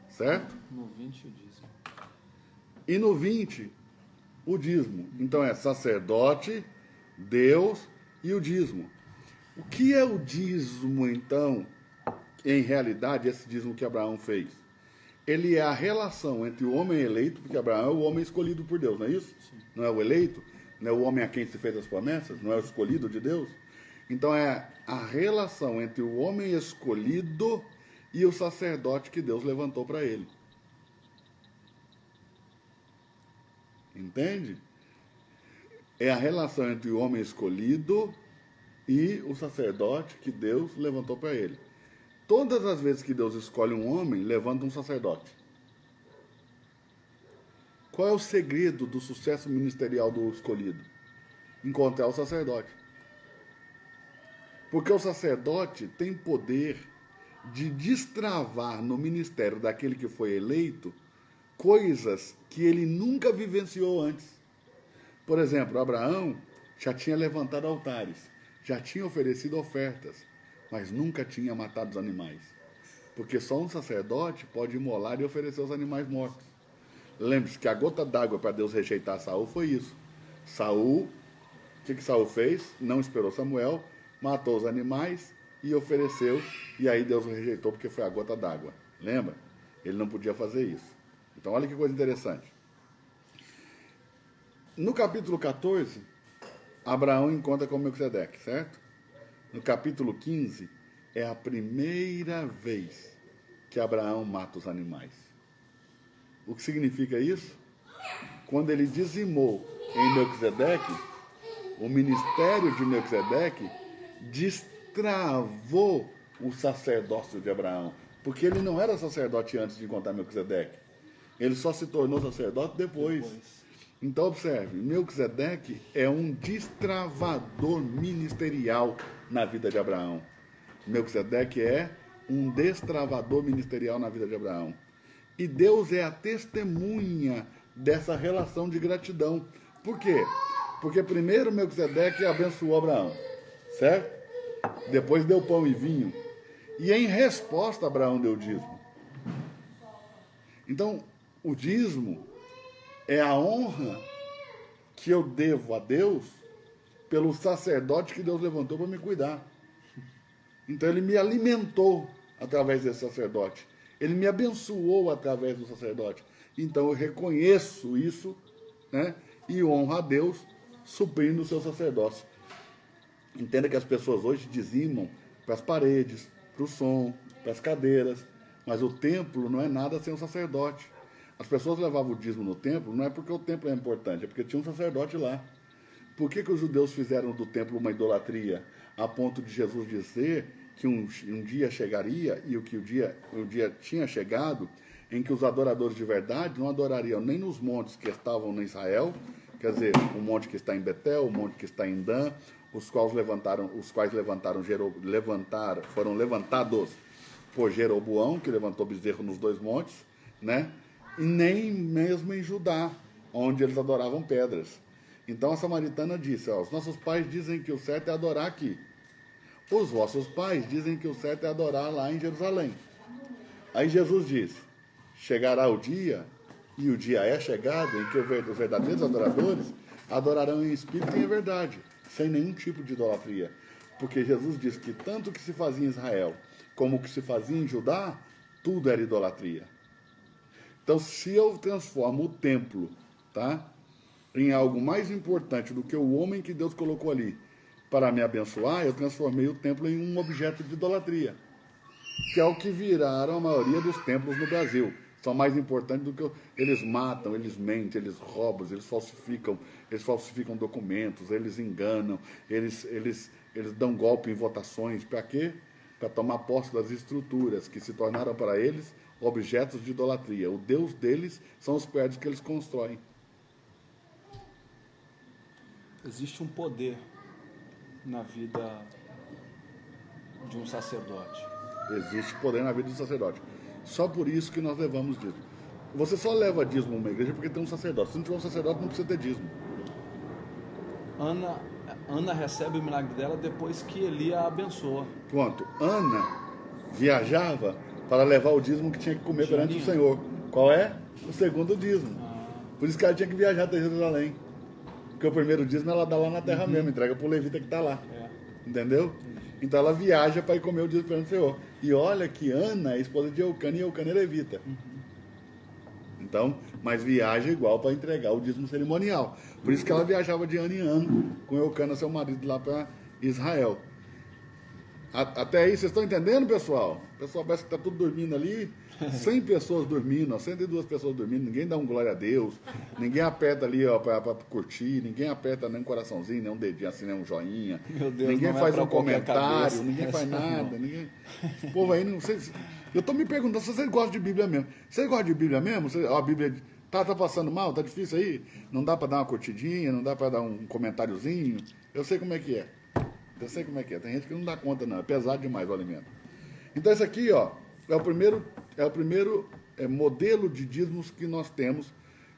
Certo? No 20 o dízimo. E no 20, o dízimo. Então é sacerdote, Deus e o dízimo. O que é o dízimo, então, em realidade, esse dízimo que Abraão fez? Ele é a relação entre o homem eleito, porque Abraão é o homem escolhido por Deus, não é isso? Sim. Não é o eleito? Não é o homem a quem se fez as promessas? Não é o escolhido de Deus? Então é a relação entre o homem escolhido e o sacerdote que Deus levantou para ele. Entende? É a relação entre o homem escolhido e o sacerdote que Deus levantou para ele. Todas as vezes que Deus escolhe um homem, levanta um sacerdote. Qual é o segredo do sucesso ministerial do escolhido? Encontrar o sacerdote. Porque o sacerdote tem poder de destravar no ministério daquele que foi eleito coisas que ele nunca vivenciou antes. Por exemplo, Abraão já tinha levantado altares, já tinha oferecido ofertas, mas nunca tinha matado os animais. Porque só um sacerdote pode imolar e oferecer os animais mortos. Lembre-se que a gota d'água para Deus rejeitar Saul foi isso. Saul, o que Saul fez? Não esperou Samuel, matou os animais e ofereceu, e aí Deus o rejeitou porque foi a gota d'água. Lembra? Ele não podia fazer isso. Então olha que coisa interessante. No capítulo 14, Abraão encontra com Melquisedeque, certo? No capítulo 15, é a primeira vez que Abraão mata os animais. O que significa isso? Quando ele dizimou em Melquisedeque, o ministério de Melquisedeque destravou o sacerdócio de Abraão, porque ele não era sacerdote antes de encontrar Melquisedeque. Ele só se tornou sacerdote depois. Então, observe, Melquisedeque é um destravador ministerial na vida de Abraão. Melquisedeque é um destravador ministerial na vida de Abraão. E Deus é a testemunha dessa relação de gratidão. Por quê? Porque primeiro Melquisedeque abençoou Abraão, certo? Depois deu pão e vinho. E em resposta, Abraão deu dízimo. Então, o dízimo é a honra que eu devo a Deus pelo sacerdote que Deus levantou para me cuidar. Então ele me alimentou através desse sacerdote. Ele me abençoou através do sacerdote. Então eu reconheço isso, né, e honro a Deus suprindo o seu sacerdócio. Entenda que as pessoas hoje dizimam para as paredes, para o som, para as cadeiras, mas o templo não é nada sem o sacerdote. As pessoas levavam o dízimo no templo, não é porque o templo é importante, é porque tinha um sacerdote lá. Por que os judeus fizeram do templo uma idolatria, a ponto de Jesus dizer que um dia chegaria, e o dia tinha chegado, em que os adoradores de verdade não adorariam nem nos montes que estavam em Israel, quer dizer, o monte que está em Betel, o monte que está em Dan, os quais foram levantados por Jeroboão, que levantou bezerro nos dois montes, né? E nem mesmo em Judá, onde eles adoravam pedras. Então a samaritana disse, os nossos pais dizem que o certo é adorar aqui. Os vossos pais dizem que o certo é adorar lá em Jerusalém. Aí Jesus disse, chegará o dia, e o dia é chegado, em que os verdadeiros adoradores adorarão em espírito e em verdade, sem nenhum tipo de idolatria. Porque Jesus disse que tanto o que se fazia em Israel, como o que se fazia em Judá, tudo era idolatria. Então, se eu transformo o templo, tá, em algo mais importante do que o homem que Deus colocou ali para me abençoar, eu transformei o templo em um objeto de idolatria, que é o que viraram a maioria dos templos no Brasil. São mais importantes do que eles matam, eles mentem, eles roubam, eles falsificam documentos, eles enganam, eles dão golpe em votações. Para quê? Para tomar posse das estruturas que se tornaram para eles objetos de idolatria. O Deus deles são os prédios que eles constroem. Existe um poder na vida de um sacerdote. Existe poder na vida do sacerdote. Só por isso que nós levamos dízimo. você só leva dízimo a uma igreja porque tem um sacerdote. Se não tiver um sacerdote, não precisa ter dízimo. Ana recebe o milagre dela depois que Eli a abençoa. Pronto. Ana viajava para levar o dízimo que tinha que comer perante o Senhor. Qual é? O segundo dízimo. Por isso que ela tinha que viajar até Jerusalém. Porque o primeiro dízimo ela dá lá na terra mesmo, entrega para o levita que está lá. Entendeu? Então ela viaja para ir comer o dízimo perante o Senhor. E olha que Ana é esposa de Eucana e Eucana é levita. Então, mas viaja igual para entregar o dízimo cerimonial. Por isso que ela viajava de ano em ano com Eucana, seu marido, lá para Israel. Até aí, vocês estão entendendo, pessoal? O pessoal parece que está tudo dormindo ali. 100 pessoas dormindo, 102 pessoas dormindo. Ninguém dá um glória a Deus. Ninguém aperta ali para curtir. Ninguém aperta nem um coraçãozinho, nem um dedinho assim, nem um joinha. Meu Deus, ninguém não faz é um comentário, cabeça. ninguém faz nada. Ninguém... O povo aí não sei. Eu estou me perguntando se vocês gostam de Bíblia mesmo. Vocês gostam de Bíblia mesmo? A Bíblia tá passando mal? Tá difícil aí? Não dá para dar uma curtidinha? Não dá para dar um comentáriozinho? Eu sei como é que é. Eu sei como é que é. Tem gente que não dá conta, não. É pesado demais o alimento. Então, esse aqui, ó, é o primeiro modelo de dízimos que nós temos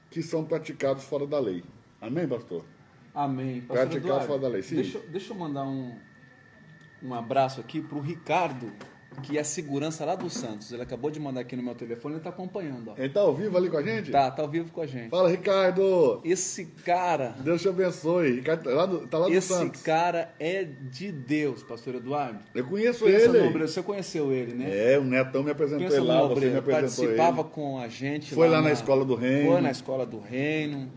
que são praticados fora da lei. Amém, pastor? Amém. Pastor Praticados Eduardo, fora da lei. Sim. deixa eu mandar um abraço aqui para o Ricardo, que é segurança lá do Santos. Ele acabou de mandar aqui no meu telefone, ele está acompanhando. Ó. Ele tá ao vivo ali com a gente? Tá ao vivo com a gente. Fala, Ricardo! Esse cara... Deus te abençoe. Ricardo tá lá do Santos. Esse cara é de Deus, pastor Eduardo. Eu conheço Pensa ele. no obreiro, você conheceu ele, né? É, o Netão me apresentou Pensa ele lá, no você me obreiro, apresentou participava ele. com a gente. Foi lá na Escola do Reino. Foi na Escola do Reino.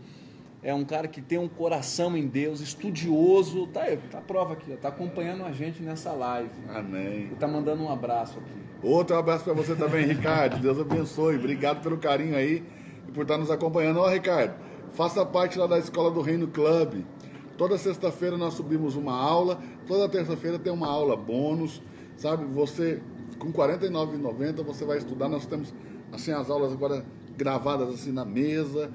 É um cara que tem um coração em Deus, estudioso. Tá aí, tá a prova aqui, ó, tá acompanhando a gente nessa live. Amém. Ele tá mandando um abraço aqui. Outro abraço para você também, Ricardo. Deus abençoe. Obrigado pelo carinho aí e por estar nos acompanhando. Ó, Ricardo, faça parte lá da Escola do Reino Club. Toda sexta-feira nós subimos uma aula. Toda terça-feira tem uma aula bônus. Sabe, você com R$ 49,90 você vai estudar. Nós temos assim as aulas agora gravadas assim na mesa,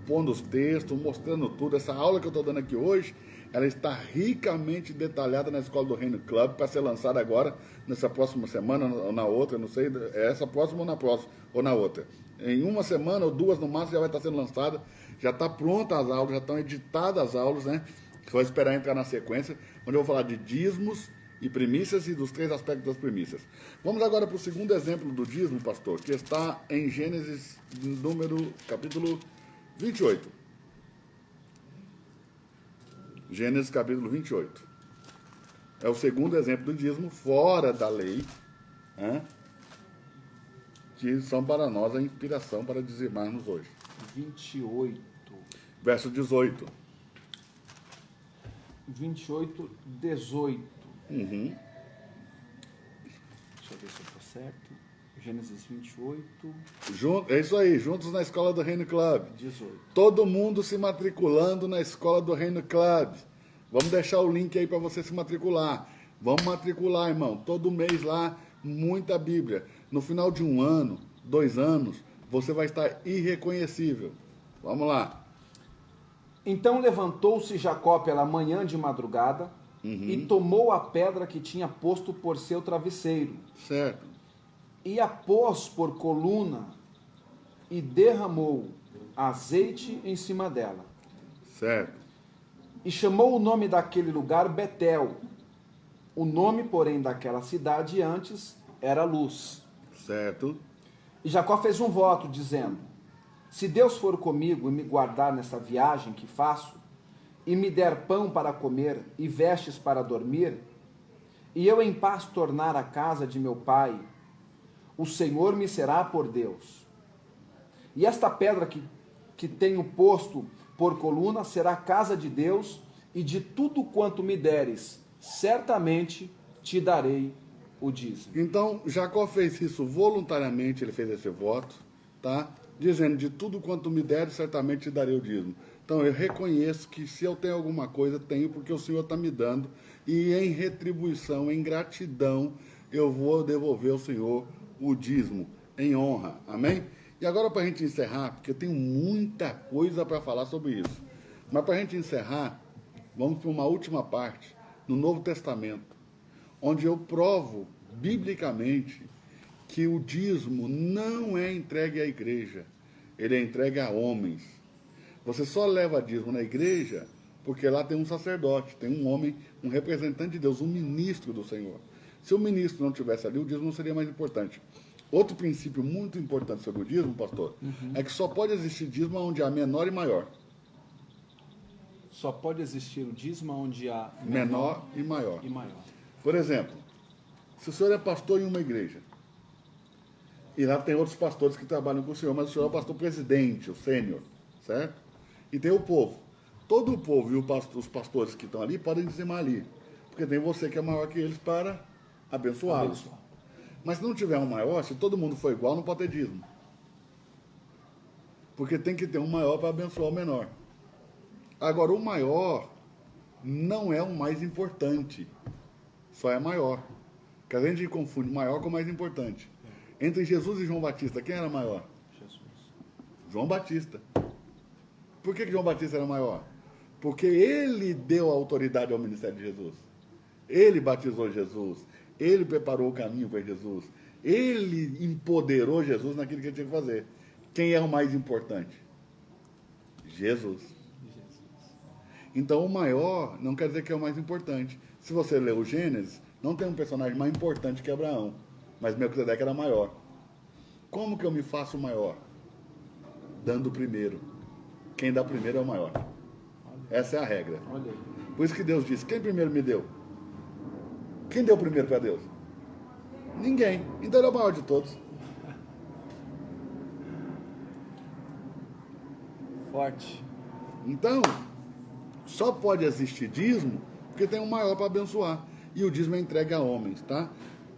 pondo os textos, mostrando tudo. Essa aula que eu estou dando aqui hoje, ela está ricamente detalhada na Escola do Reino Club, para ser lançada agora, nessa próxima semana ou na outra, não sei, essa próxima ou na próxima, ou na outra. Em uma semana ou duas no máximo já vai estar sendo lançada, já está pronta as aulas, já estão editadas as aulas, né? Só esperar entrar na sequência, onde eu vou falar de dízimos e primícias e dos 3 aspectos das primícias. Vamos agora para o segundo exemplo do dízimo, pastor, que está em Gênesis, capítulo 28. Gênesis capítulo 28. É o segundo exemplo do dízimo fora da lei, né? Que são para nós a inspiração para dizimarmos hoje. 28. Verso 18. 28, 18. Uhum. Deixa eu ver se eu estou certo. Gênesis 28, É isso aí, juntos na Escola do Reino Club. 18. Todo mundo se matriculando na Escola do Reino Club. Vamos deixar o link aí para você se matricular. Vamos matricular, irmão. Todo mês lá, muita Bíblia. No final de 1 ano, 2 anos, você vai estar irreconhecível. Vamos lá. Então levantou-se Jacó pela manhã de madrugada e tomou a pedra que tinha posto por seu travesseiro. Certo. E a pôs por coluna e derramou azeite em cima dela. Certo. E chamou o nome daquele lugar Betel. O nome, porém, daquela cidade antes era Luz. Certo. E Jacó fez um voto, dizendo: se Deus for comigo e me guardar nessa viagem que faço, e me der pão para comer e vestes para dormir, e eu em paz tornar a casa de meu pai, o Senhor me será por Deus. E esta pedra que tenho posto por coluna será a casa de Deus, e de tudo quanto me deres, certamente te darei o dízimo. Então, Jacó fez isso voluntariamente, ele fez esse voto, tá? Dizendo, de tudo quanto me der, certamente te darei o dízimo. Então, eu reconheço que se eu tenho alguma coisa, tenho porque o Senhor está me dando, e em retribuição, em gratidão, eu vou devolver ao Senhor o dízimo, em honra. Amém? E agora, para a gente encerrar, porque eu tenho muita coisa para falar sobre isso, mas para a gente encerrar, vamos para uma última parte, no Novo Testamento, onde eu provo, biblicamente, que o dízimo não é entregue à igreja, ele é entregue a homens. Você só leva dízimo na igreja porque lá tem um sacerdote, tem um homem, um representante de Deus, um ministro do Senhor. Se o ministro não tivesse ali, o dízimo não seria mais importante. Outro princípio muito importante sobre o dízimo, pastor, é que só pode existir dízimo onde há menor e maior. Só pode existir o dízimo onde há Menor e maior. e maior. Por exemplo, se o senhor é pastor em uma igreja, e lá tem outros pastores que trabalham com o senhor, mas o senhor é o pastor presidente, o sênior, certo? E tem o povo. Todo o povo e os pastores que estão ali podem dizimar ali, porque tem você que é maior que eles para abençoá-los. Abençoar. Mas se não tiver um maior, se todo mundo for igual, não pode ter dízimo. Porque tem que ter um maior para abençoar o menor. Agora, o maior não é o mais importante, só é maior. Porque a gente confunde maior com o mais importante. Entre Jesus e João Batista, quem era maior? Jesus. João Batista. Por que João Batista era maior? Porque ele deu autoridade ao ministério de Jesus. Ele batizou Jesus. Ele preparou o caminho para Jesus. Ele empoderou Jesus naquilo que ele tinha que fazer. Quem é o mais importante? Jesus. Então, o maior não quer dizer que é o mais importante. Se você ler o Gênesis, não tem um personagem mais importante que Abraão. Mas Melquisedeque era maior. Como que eu me faço maior? Dando primeiro. Quem dá primeiro é o maior. Essa é a regra. Olha aí. Por isso que Deus disse, quem primeiro me deu? Quem deu primeiro para Deus? Ninguém. Então ele é o maior de todos. Forte. Então, só pode existir dízimo porque tem um maior para abençoar. E o dízimo é entregue a homens, tá?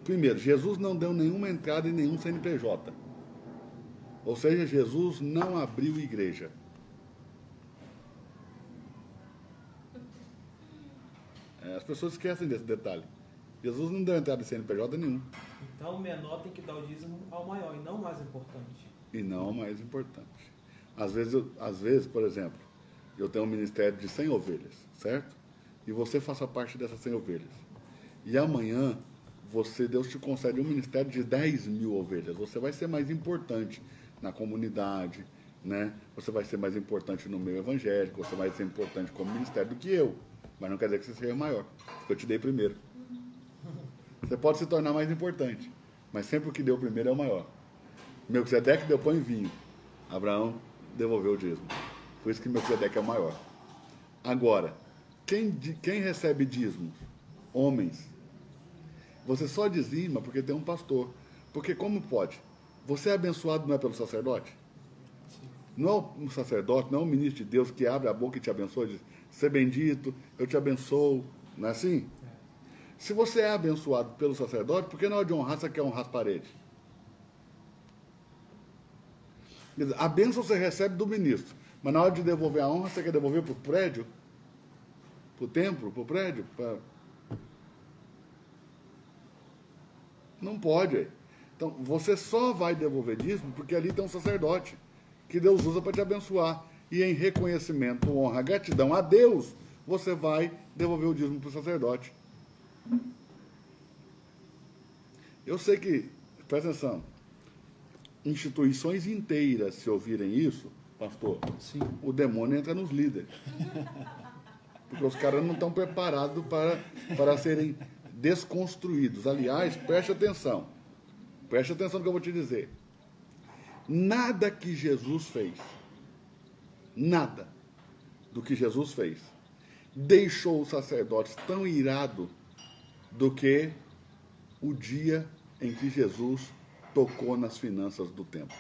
Primeiro, Jesus não deu nenhuma entrada em nenhum CNPJ. Ou seja, Jesus não abriu igreja. As pessoas esquecem desse detalhe. Jesus não deu entrada em CNPJ nenhum. Então o menor tem que dar o dízimo ao maior e não o mais importante. E não o mais importante. Às vezes, por exemplo, eu tenho um ministério de 100 ovelhas, certo? E você faça parte dessas 100 ovelhas. E amanhã, Deus te concede um ministério de 10.000 ovelhas. Você vai ser mais importante na comunidade, né? Você vai ser mais importante no meio evangélico, você vai ser importante como ministério do que eu. Mas não quer dizer que você seja maior, porque eu te dei primeiro. Você pode se tornar mais importante, mas sempre o que deu primeiro é o maior. Melquisedeque deu pão e vinho. Abraão devolveu o dízimo. Por isso que Melquisedeque é o maior. Agora, quem recebe dízimos? Homens. Você só dizima porque tem um pastor. Porque como pode? Você é abençoado não é pelo sacerdote? Não é um sacerdote, não é um ministro de Deus que abre a boca e te abençoa e diz, ser bendito, eu te abençoo. Não é assim? Se você é abençoado pelo sacerdote, por que na hora de honrar você quer honrar as paredes? A bênção você recebe do ministro, mas na hora de devolver a honra, você quer devolver para o prédio? Para o templo? Para o prédio? Não pode. Então, você só vai devolver dízimo porque ali tem um sacerdote que Deus usa para te abençoar. E em reconhecimento, honra, gratidão a Deus, você vai devolver o dízimo para o sacerdote. Eu sei que, presta atenção, instituições inteiras, se ouvirem isso, pastor, Sim. o demônio entra nos líderes. Porque os caras não estão preparados para serem desconstruídos. Aliás, preste atenção no que eu vou te dizer. Nada que Jesus fez, nada do que Jesus fez, deixou os sacerdotes tão irados do que o dia em que Jesus tocou nas finanças do templo.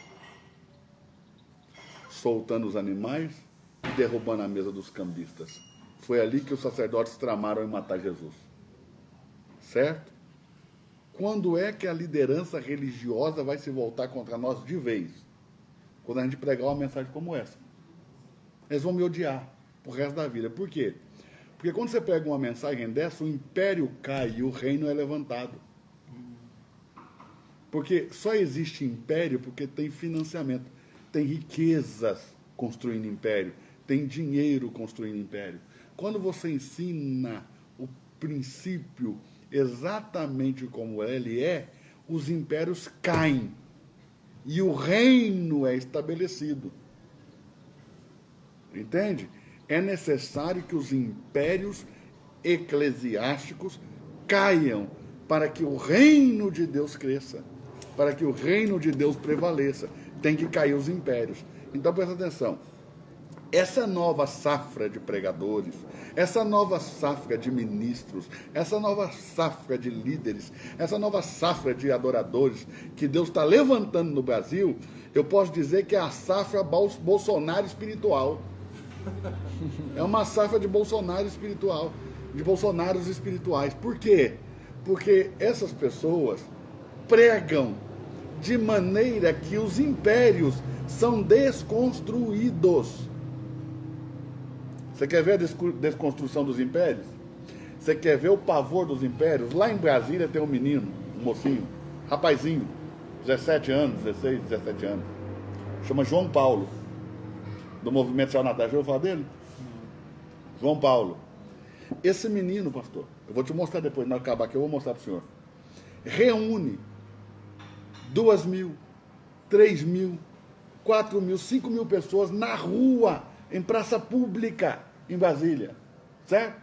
Soltando os animais e derrubando a mesa dos cambistas. Foi ali que os sacerdotes tramaram em matar Jesus. Certo? Quando é que a liderança religiosa vai se voltar contra nós de vez? Quando a gente pregar uma mensagem como essa. Eles vão me odiar pro resto da vida. Por quê? Porque quando você prega uma mensagem dessa, o império cai e o reino é levantado. Porque só existe império porque tem financiamento. Tem riquezas construindo império. Tem dinheiro construindo império. Quando você ensina o princípio exatamente como ele é, os impérios caem. e o reino é estabelecido. Entende? É necessário que os impérios eclesiásticos caiam para que o reino de Deus cresça, para que o reino de Deus prevaleça. Tem que cair os impérios. Então, presta atenção. Essa nova safra de pregadores, essa nova safra de ministros, essa nova safra de líderes, essa nova safra de adoradores que Deus está levantando no Brasil, eu posso dizer que é a safra Bolsonaro espiritual. É uma safra de Bolsonaro espiritual, de Bolsonaros espirituais. Por quê? Porque essas pessoas pregam de maneira que os impérios são desconstruídos. Você quer ver a desconstrução dos impérios? Você quer ver o pavor dos impérios? Lá em Brasília tem um menino, um mocinho, rapazinho, 17 anos, 16, 17 anos. Chama João Paulo, do Movimento Céu na Terra. Já ouviu falar dele? João Paulo. Esse menino, pastor, eu vou te mostrar depois, não acabar aqui, eu vou mostrar para o senhor. Reúne 2.000, 3.000, 4.000, 5.000 pessoas na rua, em praça pública, em Brasília, certo?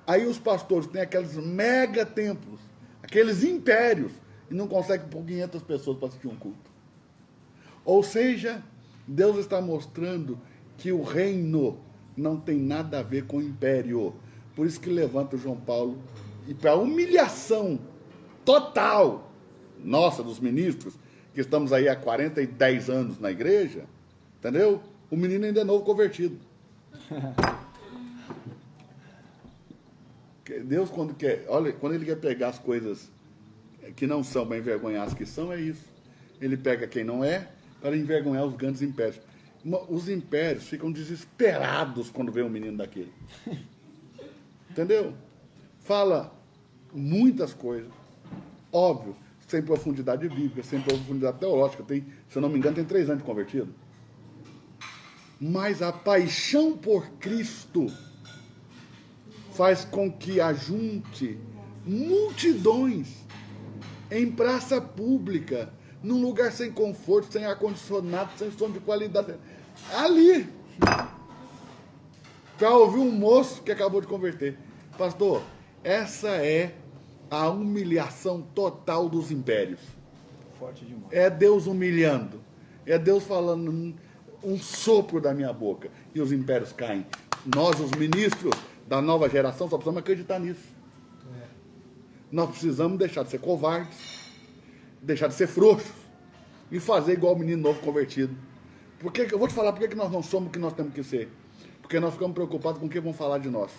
Aí os pastores têm aqueles mega templos, aqueles impérios, e não conseguem pôr 500 pessoas para assistir um culto. Ou seja, Deus está mostrando que o reino não tem nada a ver com o império. Por isso que levanta o João Paulo, e para humilhação total nossa, dos ministros, que estamos aí há 10 anos na igreja, entendeu? O menino ainda é novo convertido. Deus, quando quer, olha, quando ele quer pegar as coisas que não são para envergonhar as que são, é isso. Ele pega quem não é para envergonhar os grandes impérios. Os impérios ficam desesperados quando vê um menino daquele. Entendeu? Fala muitas coisas, óbvio, sem profundidade bíblica, sem profundidade teológica. Tem, se eu não me engano, tem 3 anos de convertido. Mas a paixão por Cristo faz com que ajunte multidões em praça pública, num lugar sem conforto, sem ar-condicionado, sem som de qualidade. Ali, para ouvir um moço que acabou de converter. Pastor, essa é a humilhação total dos impérios. Forte demais. É Deus humilhando. É Deus falando um sopro da minha boca. E os impérios caem. Nós, os ministros da nova geração, só precisamos acreditar nisso. Nós precisamos deixar de ser covardes, deixar de ser frouxos e fazer igual o menino novo convertido. Porque, eu vou te falar por que nós não somos o que nós temos que ser. Porque nós ficamos preocupados com o que vão falar de nós.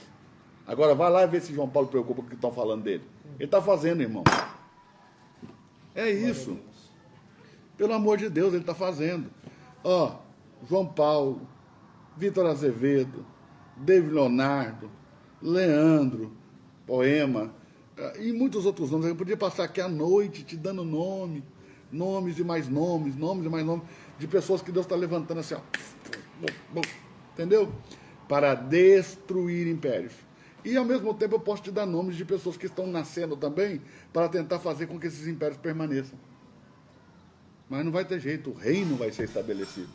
Agora vai lá e vê se João Paulo preocupa com o que estão falando dele. Ele está fazendo, irmão. É isso. Pelo amor de Deus, ele está fazendo. Ó, João Paulo, Vitor Azevedo, David Leonardo, Leandro, Poema, e muitos outros nomes. Eu podia passar aqui a noite te dando nomes e mais nomes, de pessoas que Deus está levantando assim, ó. Entendeu? Para destruir impérios. E ao mesmo tempo eu posso te dar nomes de pessoas que estão nascendo também para tentar fazer com que esses impérios permaneçam. Mas não vai ter jeito, o reino vai ser estabelecido.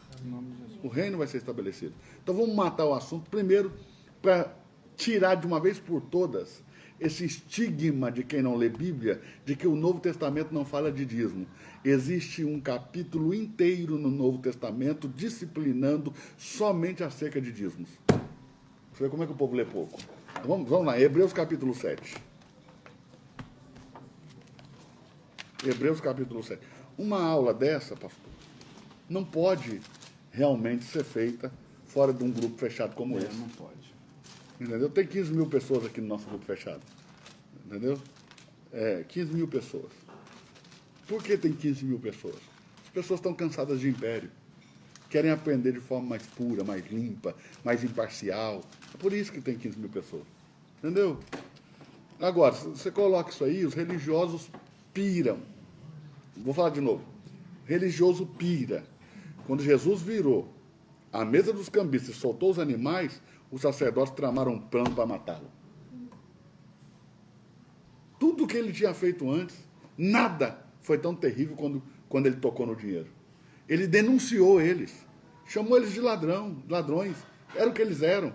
O reino vai ser estabelecido. Então vamos matar o assunto primeiro para tirar de uma vez por todas esse estigma de quem não lê Bíblia, de que o Novo Testamento não fala de dízimo. Existe um capítulo inteiro no Novo Testamento disciplinando somente acerca de dízimos. Você vê como é que o povo lê pouco. Vamos lá, Hebreus capítulo 7. Hebreus capítulo 7. Uma aula dessa, pastor, não pode realmente ser feita fora de um grupo fechado como esse. Não pode. Entendeu? Tem 15 mil pessoas aqui no nosso grupo fechado. Entendeu? 15 mil pessoas. Por que tem 15 mil pessoas? As pessoas estão cansadas de império. Querem aprender de forma mais pura, mais limpa, mais imparcial. É por isso que tem 15 mil pessoas. Entendeu? Agora, se você coloca isso aí, os religiosos piram. Vou falar de novo. Religioso pira. Quando Jesus virou a mesa dos cambistas e soltou os animais, os sacerdotes tramaram um plano para matá-lo. Tudo que ele tinha feito antes, nada foi tão terrível quando ele tocou no dinheiro. Ele denunciou eles. Chamou eles de ladrões. Era o que eles eram.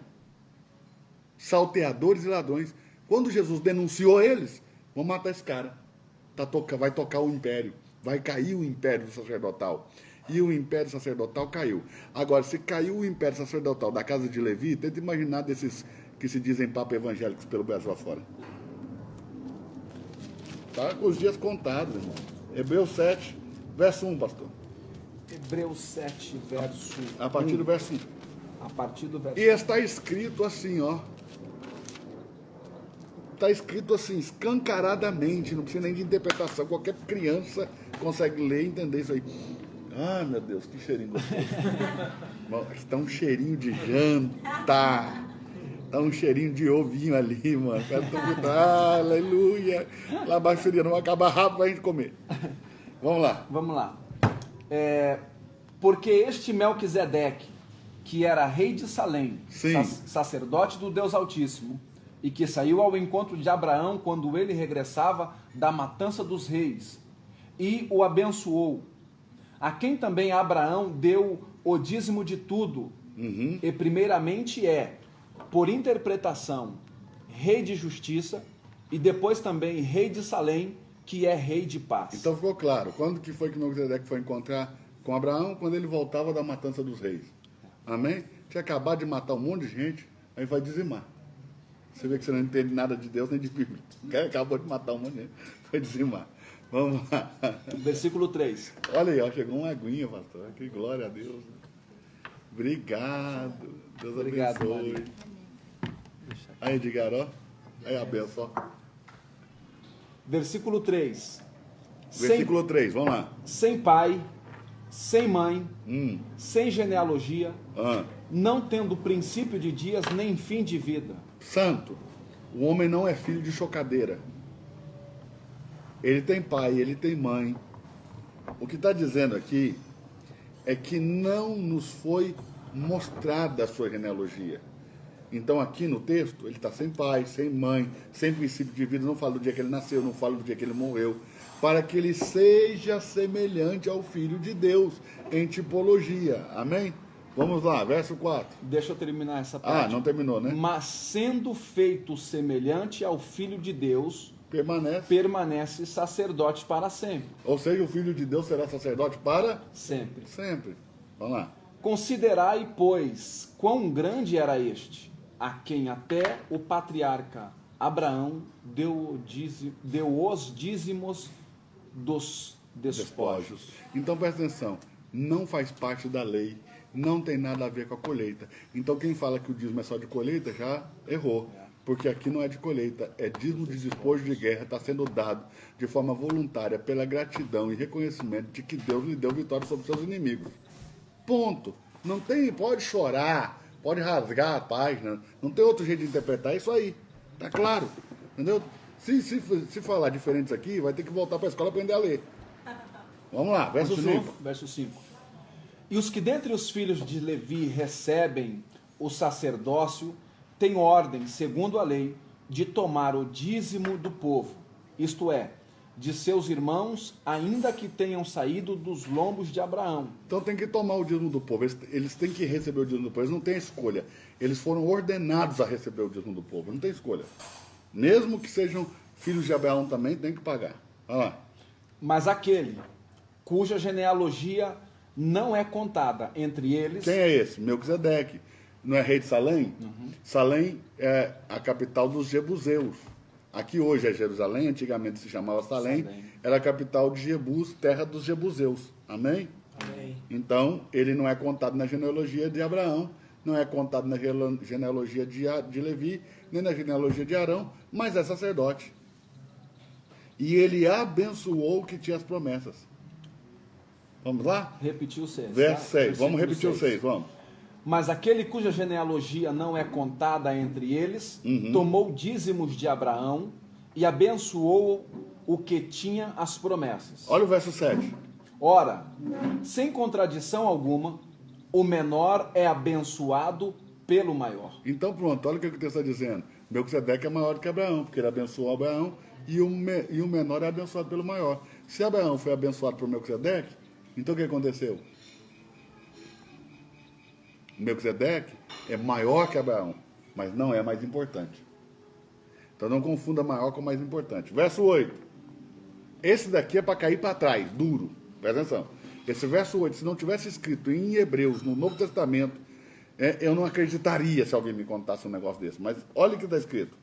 Salteadores e ladrões. Quando Jesus denunciou eles, vão matar esse cara. Vai tocar o império. Vai cair o império sacerdotal. E o império sacerdotal caiu. Agora, se caiu o império sacerdotal da casa de Levi, tenta imaginar desses que se dizem papa evangélicos pelo Brasil afora. Tá com os dias contados, irmão. Hebreus 7, verso 1, pastor. Hebreus 7, verso A partir 1. do verso 1. A partir do verso E está escrito assim, ó. Está escrito assim, escancaradamente, não precisa nem de interpretação. Qualquer criança consegue ler e entender isso aí. Ah, meu Deus, que cheirinho gostoso. Está um cheirinho de janta. Está um cheirinho de ovinho ali, mano. Aleluia. Lá baixaria, não vai acabar rápido pra gente comer. Vamos lá. Vamos lá. Porque este Melquisedeque, que era rei de Salém, Sim. sacerdote do Deus Altíssimo, e que saiu ao encontro de Abraão quando ele regressava da matança dos reis, e o abençoou, a quem também Abraão deu o dízimo de tudo, e primeiramente por interpretação, rei de justiça, e depois também rei de Salém, que é rei de paz. Então ficou claro. Quando que foi que Melquisedeque foi encontrar com Abraão? Quando ele voltava da matança dos reis. Amém? Tinha acabado de matar um monte de gente, aí vai dizimar. Você vê que você não entende nada de Deus nem de Bíblia. Acabou de matar um monte de gente, vai dizimar. Vamos lá. Versículo 3. Olha aí, ó, chegou uma aguinha, pastor. Que glória a Deus. Obrigado. Deus Obrigado, abençoe. Maria. Aí, Edgar, ó. Aí a benção, ó. Versículo 3. Versículo 3, vamos lá. Sem pai, sem mãe, sem genealogia, não tendo princípio de dias nem fim de vida. Santo, o homem não é filho de chocadeira. Ele tem pai, ele tem mãe. O que está dizendo aqui é que não nos foi mostrada a sua genealogia. Então aqui no texto, ele está sem pai, sem mãe, sem princípio de vida, não fala do dia que ele nasceu, não fala do dia que ele morreu, para que ele seja semelhante ao Filho de Deus em tipologia. Amém? Vamos lá, verso 4. Deixa eu terminar essa parte. Ah, não terminou, né? Mas sendo feito semelhante ao Filho de Deus, permanece sacerdote para sempre. Ou seja, o Filho de Deus será sacerdote para sempre. Sempre. Vamos lá. Considerai, pois, quão grande era este, a quem até o patriarca Abraão deu os dízimos dos despojos. Então presta atenção, não faz parte da lei, não tem nada a ver com a colheita. Então quem fala que o dízimo é só de colheita já errou. Porque aqui não é de colheita, é dízimo de despojo de guerra, está sendo dado de forma voluntária pela gratidão e reconhecimento de que Deus lhe deu vitória sobre seus inimigos. Ponto. Não tem, pode chorar, pode rasgar a página, não tem outro jeito de interpretar isso aí. Tá claro, entendeu? Se falar diferente isso aqui, vai ter que voltar para a escola aprender a ler. Vamos lá, verso 5. Verso 5. E os que dentre os filhos de Levi recebem o sacerdócio, têm ordem, segundo a lei, de tomar o dízimo do povo, isto é, de seus irmãos, ainda que tenham saído dos lombos de Abraão. Então tem que tomar o dízimo do povo, eles têm que receber o dízimo do povo, eles não têm escolha. Eles foram ordenados a receber o dízimo do povo, não tem escolha. Mesmo que sejam filhos de Abraão também, tem que pagar. Olha lá. Mas aquele cuja genealogia não é contada entre eles... Quem é esse? Melquisedeque. Não é rei de Salém? Salém é a capital dos Jebuseus. Aqui hoje é Jerusalém, antigamente se chamava Salém. Era a capital de Jebus, terra dos Jebuseus. Amém? Amém. Então, ele não é contado na genealogia de Abraão, não é contado na genealogia de Levi, nem na genealogia de Arão, mas é sacerdote. E ele abençoou o que tinha as promessas. Vamos lá? Repetiu o 6. Verso 6. Vamos Versículo repetir o 6, vamos. Mas aquele cuja genealogia não é contada entre eles, tomou dízimos de Abraão e abençoou o que tinha as promessas. Olha o verso 7. Ora, sem contradição alguma, o menor é abençoado pelo maior. Então pronto, olha o que o texto está dizendo. Melquisedeque é maior do que Abraão, porque ele abençoou Abraão e o menor é abençoado pelo maior. Se Abraão foi abençoado por Melquisedeque, então o que aconteceu? Melquisedeque é maior que Abraão, mas não é mais importante. Então não confunda maior com mais importante. Verso 8. Esse daqui é para cair para trás, duro. Presta atenção. Esse verso 8, se não tivesse escrito em Hebreus, no Novo Testamento, eu não acreditaria se alguém me contasse um negócio desse. Mas olha o que está escrito.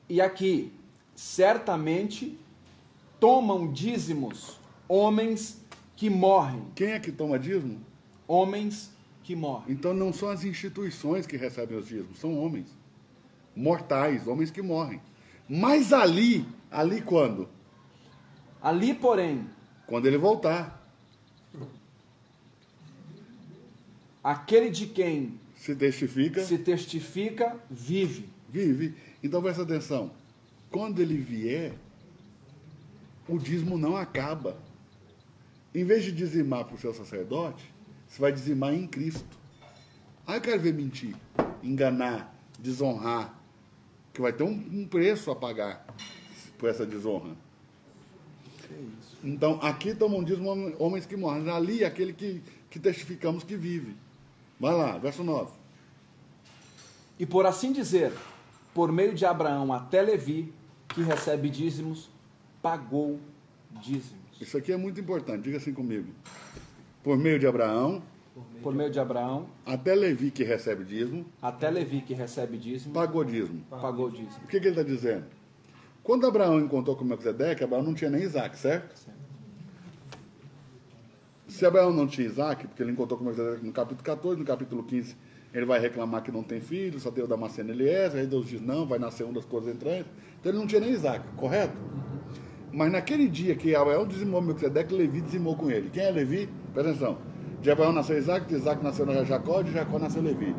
E aqui, certamente tomam dízimos homens que morrem. Quem é que toma dízimo? Homens que morrem. Então não são as instituições que recebem os dízimos, são homens. Mortais, homens que morrem. Mas ali quando? Ali, porém, Quando ele voltar. aquele de quem Se testifica, se testifica, vive. vive. Então presta atenção. Quando ele vier, o dízimo não acaba. Em vez de dizimar para o seu sacerdote, você vai dizimar em Cristo. Aí eu quero ver mentir, enganar, desonrar, que vai ter um preço a pagar por essa desonra. Então, aqui tomam dízimo homens que morrem. Ali, aquele que testificamos que vive. Vai lá, verso 9. E por assim dizer, por meio de Abraão até Levi, que recebe dízimos, pagou dízimos. Isso aqui é muito importante, diga assim comigo. Por meio de Abraão, Por meio de Abraão até Levi que recebe dízimo, até Levi, que recebe dízimo, pagou dízimo. pagou dízimo. O que ele está dizendo? Quando Abraão encontrou com Melquisedeque, Abraão não tinha nem Isaac, certo? Se Abraão não tinha Isaac, porque ele encontrou com Melquisedeque no capítulo 14, no capítulo 15, ele vai reclamar que não tem filho, só tem o Damasceno Eliezer, aí Deus diz, não, vai nascer uma das coisas entranhas. Então ele não tinha nem Isaac, correto? Mas naquele dia que Abraão dizimou Melquisedeque, Levi dizimou com ele. Quem é Levi? Presta atenção. De Abraão nasceu Isaac, de Isaac nasceu Jacó, de Jacó nasceu Levi.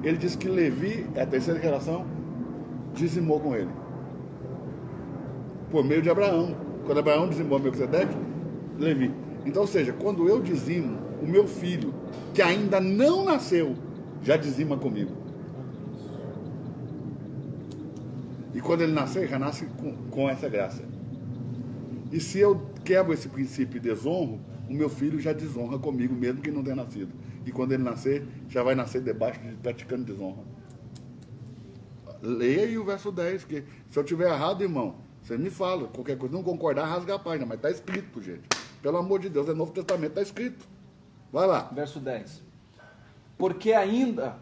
Ele diz que Levi, é a terceira geração, dizimou com ele. Por meio de Abraão. Quando Abraão dizimou Melquisedeque, Levi. Então, ou seja, quando eu dizimo, o meu filho, que ainda não nasceu, já dizima comigo. E quando ele nascer, já nasce com essa graça. E se eu quebro esse princípio e desonro, o meu filho já desonra comigo, mesmo que não tenha nascido. E quando ele nascer, já vai nascer debaixo de praticando desonra. Leia aí o verso 10, que se eu tiver errado, irmão, você me fala. Qualquer coisa, não concordar, rasga a página, mas está escrito, gente. Pelo amor de Deus, é Novo Testamento, está escrito. Vai lá. Verso 10. Porque ainda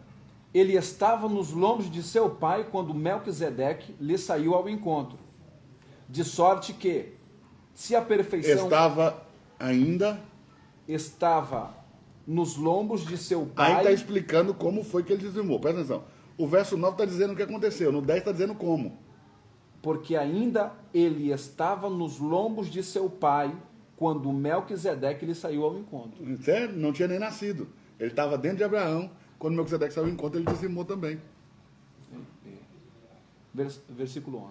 ele estava nos lombos de seu pai quando Melquisedeque lhe saiu ao encontro. De sorte que, se a perfeição estava nos lombos de seu pai... Aí está explicando como foi que ele dizimou. Presta atenção. O verso 9 está dizendo o que aconteceu. No 10 está dizendo como. Porque ainda ele estava nos lombos de seu pai quando Melquisedeque lhe saiu ao encontro. Sério? Não tinha nem nascido. Ele estava dentro de Abraão. Quando Melquisedeque saiu ao encontro, ele dizimou também. Versículo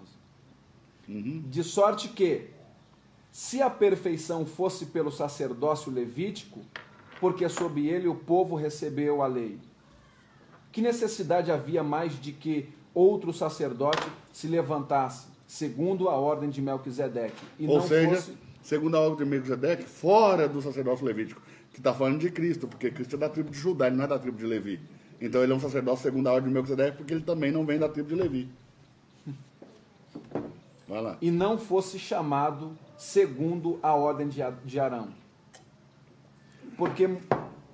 11. De sorte que, se a perfeição fosse pelo sacerdócio levítico, porque sob ele o povo recebeu a lei, que necessidade havia mais de que outro sacerdote se levantasse, segundo a ordem de Melquisedeque, e Ou não seja, fosse... segundo a ordem de Melquisedeque, fora do sacerdócio levítico, que está falando de Cristo, porque Cristo é da tribo de Judá, ele não é da tribo de Levi. Então ele é um sacerdote segundo a ordem de Melquisedeque, porque ele também não vem da tribo de Levi. Vai lá. E não fosse chamado segundo a ordem de Arão.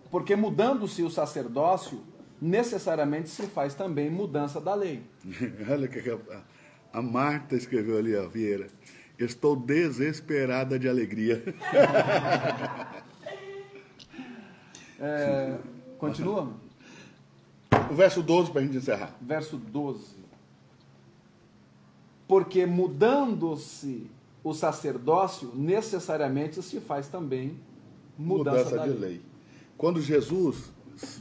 Porque mudando-se o sacerdócio, necessariamente se faz também mudança da lei. Olha o que a Marta escreveu ali, ó, Vieira. Estou desesperada de alegria. Continua? O verso 12 para a gente encerrar. Verso 12. Porque mudando-se o sacerdócio, necessariamente se faz também mudança da de lei. lei. Quando Jesus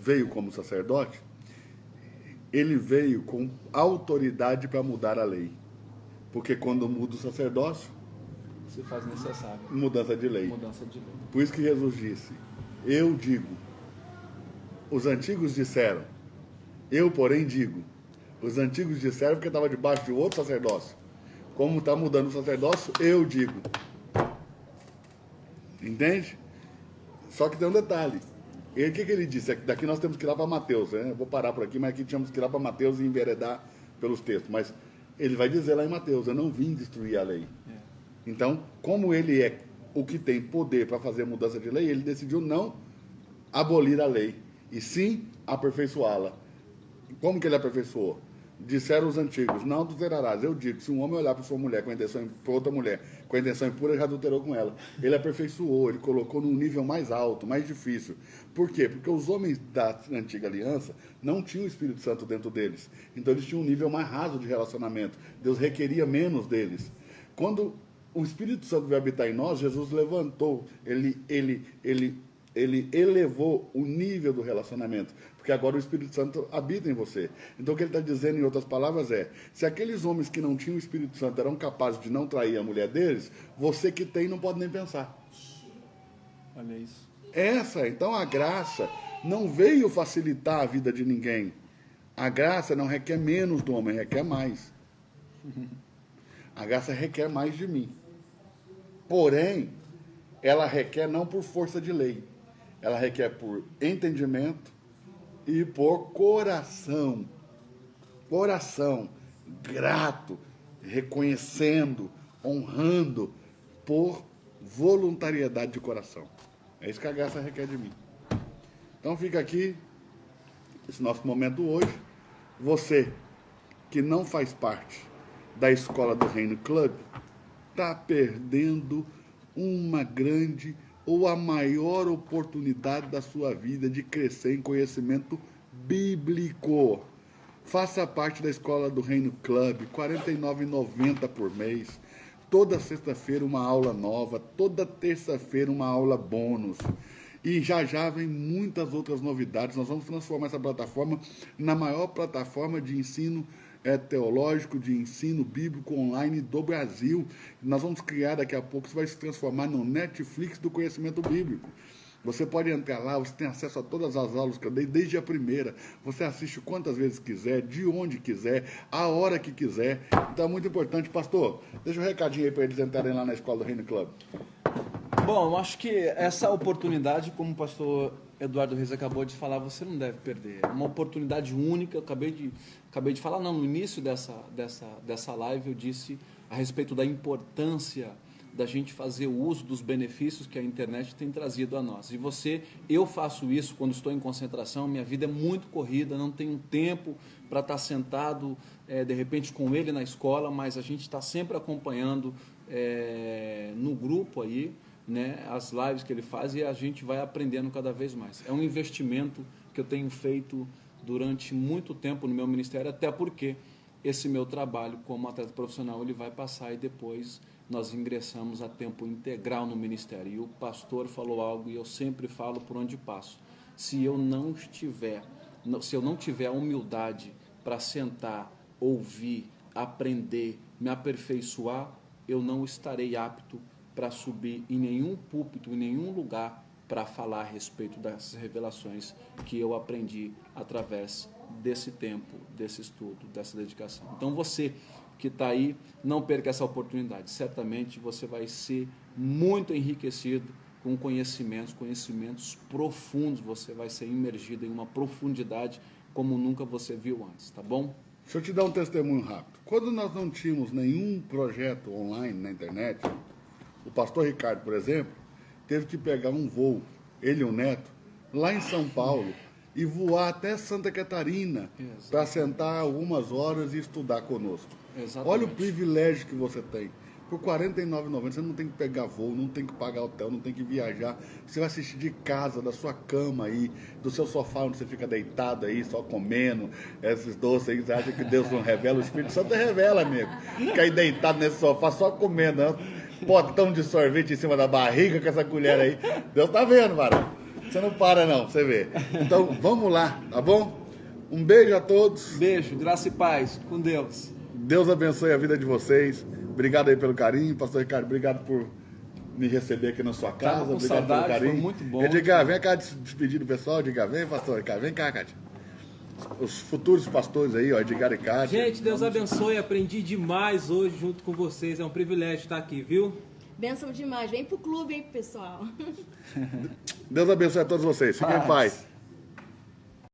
veio como sacerdote, ele veio com autoridade para mudar a lei. Porque quando muda o sacerdócio, Se faz necessário. mudança de lei. Mudança de lei. Por isso que Jesus disse, eu digo, os antigos disseram, eu porém digo, os antigos disseram porque estava debaixo de outro sacerdócio. Como está mudando o sacerdócio, eu digo. Entende? Só que tem um detalhe. E o que ele disse? Daqui nós temos que ir lá para Mateus, né? Eu vou parar por aqui, mas aqui tínhamos que ir lá para Mateus e enveredar pelos textos. Mas ele vai dizer lá em Mateus, eu não vim destruir a lei. Então, como ele é o que tem poder para fazer a mudança de lei, ele decidiu não abolir a lei, e sim aperfeiçoá-la. Como que ele aperfeiçoou? Disseram os antigos, não adulterarás. Eu digo, se um homem olhar para sua mulher com a intenção, para outra mulher com a intenção impura, já adulterou com ela. Ele aperfeiçoou, ele colocou num nível mais alto, mais difícil. Por quê? Porque os homens da antiga aliança não tinham o Espírito Santo dentro deles. Então eles tinham um nível mais raso de relacionamento. Deus requeria menos deles. Quando o Espírito Santo veio habitar em nós, Jesus levantou, ele elevou o nível do relacionamento, porque agora o Espírito Santo habita em você. Então o que ele está dizendo, em outras palavras, é: se aqueles homens que não tinham o Espírito Santo eram capazes de não trair a mulher deles, você que tem não pode nem pensar. Olha isso. Então a graça não veio facilitar a vida de ninguém. A graça não requer menos do homem, requer mais. A graça requer mais de mim. Porém, ela requer não por força de lei. Ela requer por entendimento e por coração. Coração grato, reconhecendo, honrando, por voluntariedade de coração. É isso que a graça requer de mim. Então fica aqui esse nosso momento hoje. Você que não faz parte da Escola do Reino Club está perdendo uma grande ou a maior oportunidade da sua vida de crescer em conhecimento bíblico. Faça parte da Escola do Reino Club, R$ 49,90 por mês. Toda sexta-feira uma aula nova, toda terça-feira uma aula bônus. E já vem muitas outras novidades. Nós vamos transformar essa plataforma na maior plataforma de ensino teológico, de ensino bíblico online do Brasil. Nós vamos criar daqui a pouco, isso vai se transformar no Netflix do conhecimento bíblico. Você pode entrar lá, você tem acesso a todas as aulas que eu dei, desde a primeira. Você assiste quantas vezes quiser, de onde quiser, a hora que quiser. Então é muito importante. Pastor, deixa um recadinho aí para eles entrarem lá na Escola do Reino Club. Bom, eu acho que essa oportunidade, como o pastor Eduardo Reis acabou de falar, você não deve perder. É uma oportunidade única. Eu acabei de falar, não, no início dessa live eu disse a respeito da importância da gente fazer o uso dos benefícios que a internet tem trazido a nós. E eu faço isso quando estou em concentração, minha vida é muito corrida, não tenho tempo para estar sentado, de repente, com ele na escola, mas a gente está sempre acompanhando no grupo aí, né, as lives que ele faz, e a gente vai aprendendo cada vez mais. É um investimento que eu tenho feito durante muito tempo no meu ministério, até porque esse meu trabalho como atleta profissional ele vai passar e depois nós ingressamos a tempo integral no ministério. E o pastor falou algo e eu sempre falo por onde passo. Se eu não tiver a humildade para sentar, ouvir, aprender, me aperfeiçoar, eu não estarei apto para subir em nenhum púlpito, em nenhum lugar, para falar a respeito das revelações que eu aprendi através desse tempo, desse estudo, dessa dedicação. Então você que está aí, não perca essa oportunidade. Certamente você vai ser muito enriquecido com conhecimentos profundos. Você vai ser imergido em uma profundidade como nunca você viu antes, tá bom? Deixa eu te dar um testemunho rápido. Quando nós não tínhamos nenhum projeto online na internet, o pastor Ricardo, por exemplo, teve que pegar um voo, ele e o neto, lá em São Paulo, e voar até Santa Catarina para sentar algumas horas e estudar conosco. Exatamente. Olha o privilégio que você tem. Por R$ 49,90 você não tem que pegar voo, não tem que pagar hotel, não tem que viajar. Você vai assistir de casa, da sua cama aí, do seu sofá onde você fica deitado aí, só comendo esses doces aí. Você acha que Deus não revela? O Espírito Santo revela, amigo. Fica aí deitado nesse sofá só comendo, né? Potão de sorvete em cima da barriga com essa colher aí. Deus tá vendo, varão. Você não para não, você vê. Então, vamos lá, tá bom? Um beijo a todos. Beijo, graça e paz. Com Deus. Deus abençoe a vida de vocês. Obrigado aí pelo carinho. Pastor Ricardo, obrigado por me receber aqui na sua casa. Com Obrigado saudade, pelo carinho. foi muito bom. Edgar, vem cá despedir do pessoal. Edgar, vem, pastor Ricardo. Vem cá, Cátia. Os futuros pastores aí, ó, Edgar e Cátia. Gente, Deus abençoe. Aprendi demais hoje junto com vocês. É um privilégio estar aqui, viu? Benção demais. Vem pro clube, hein, pessoal. Deus abençoe a todos vocês. Fiquem em paz.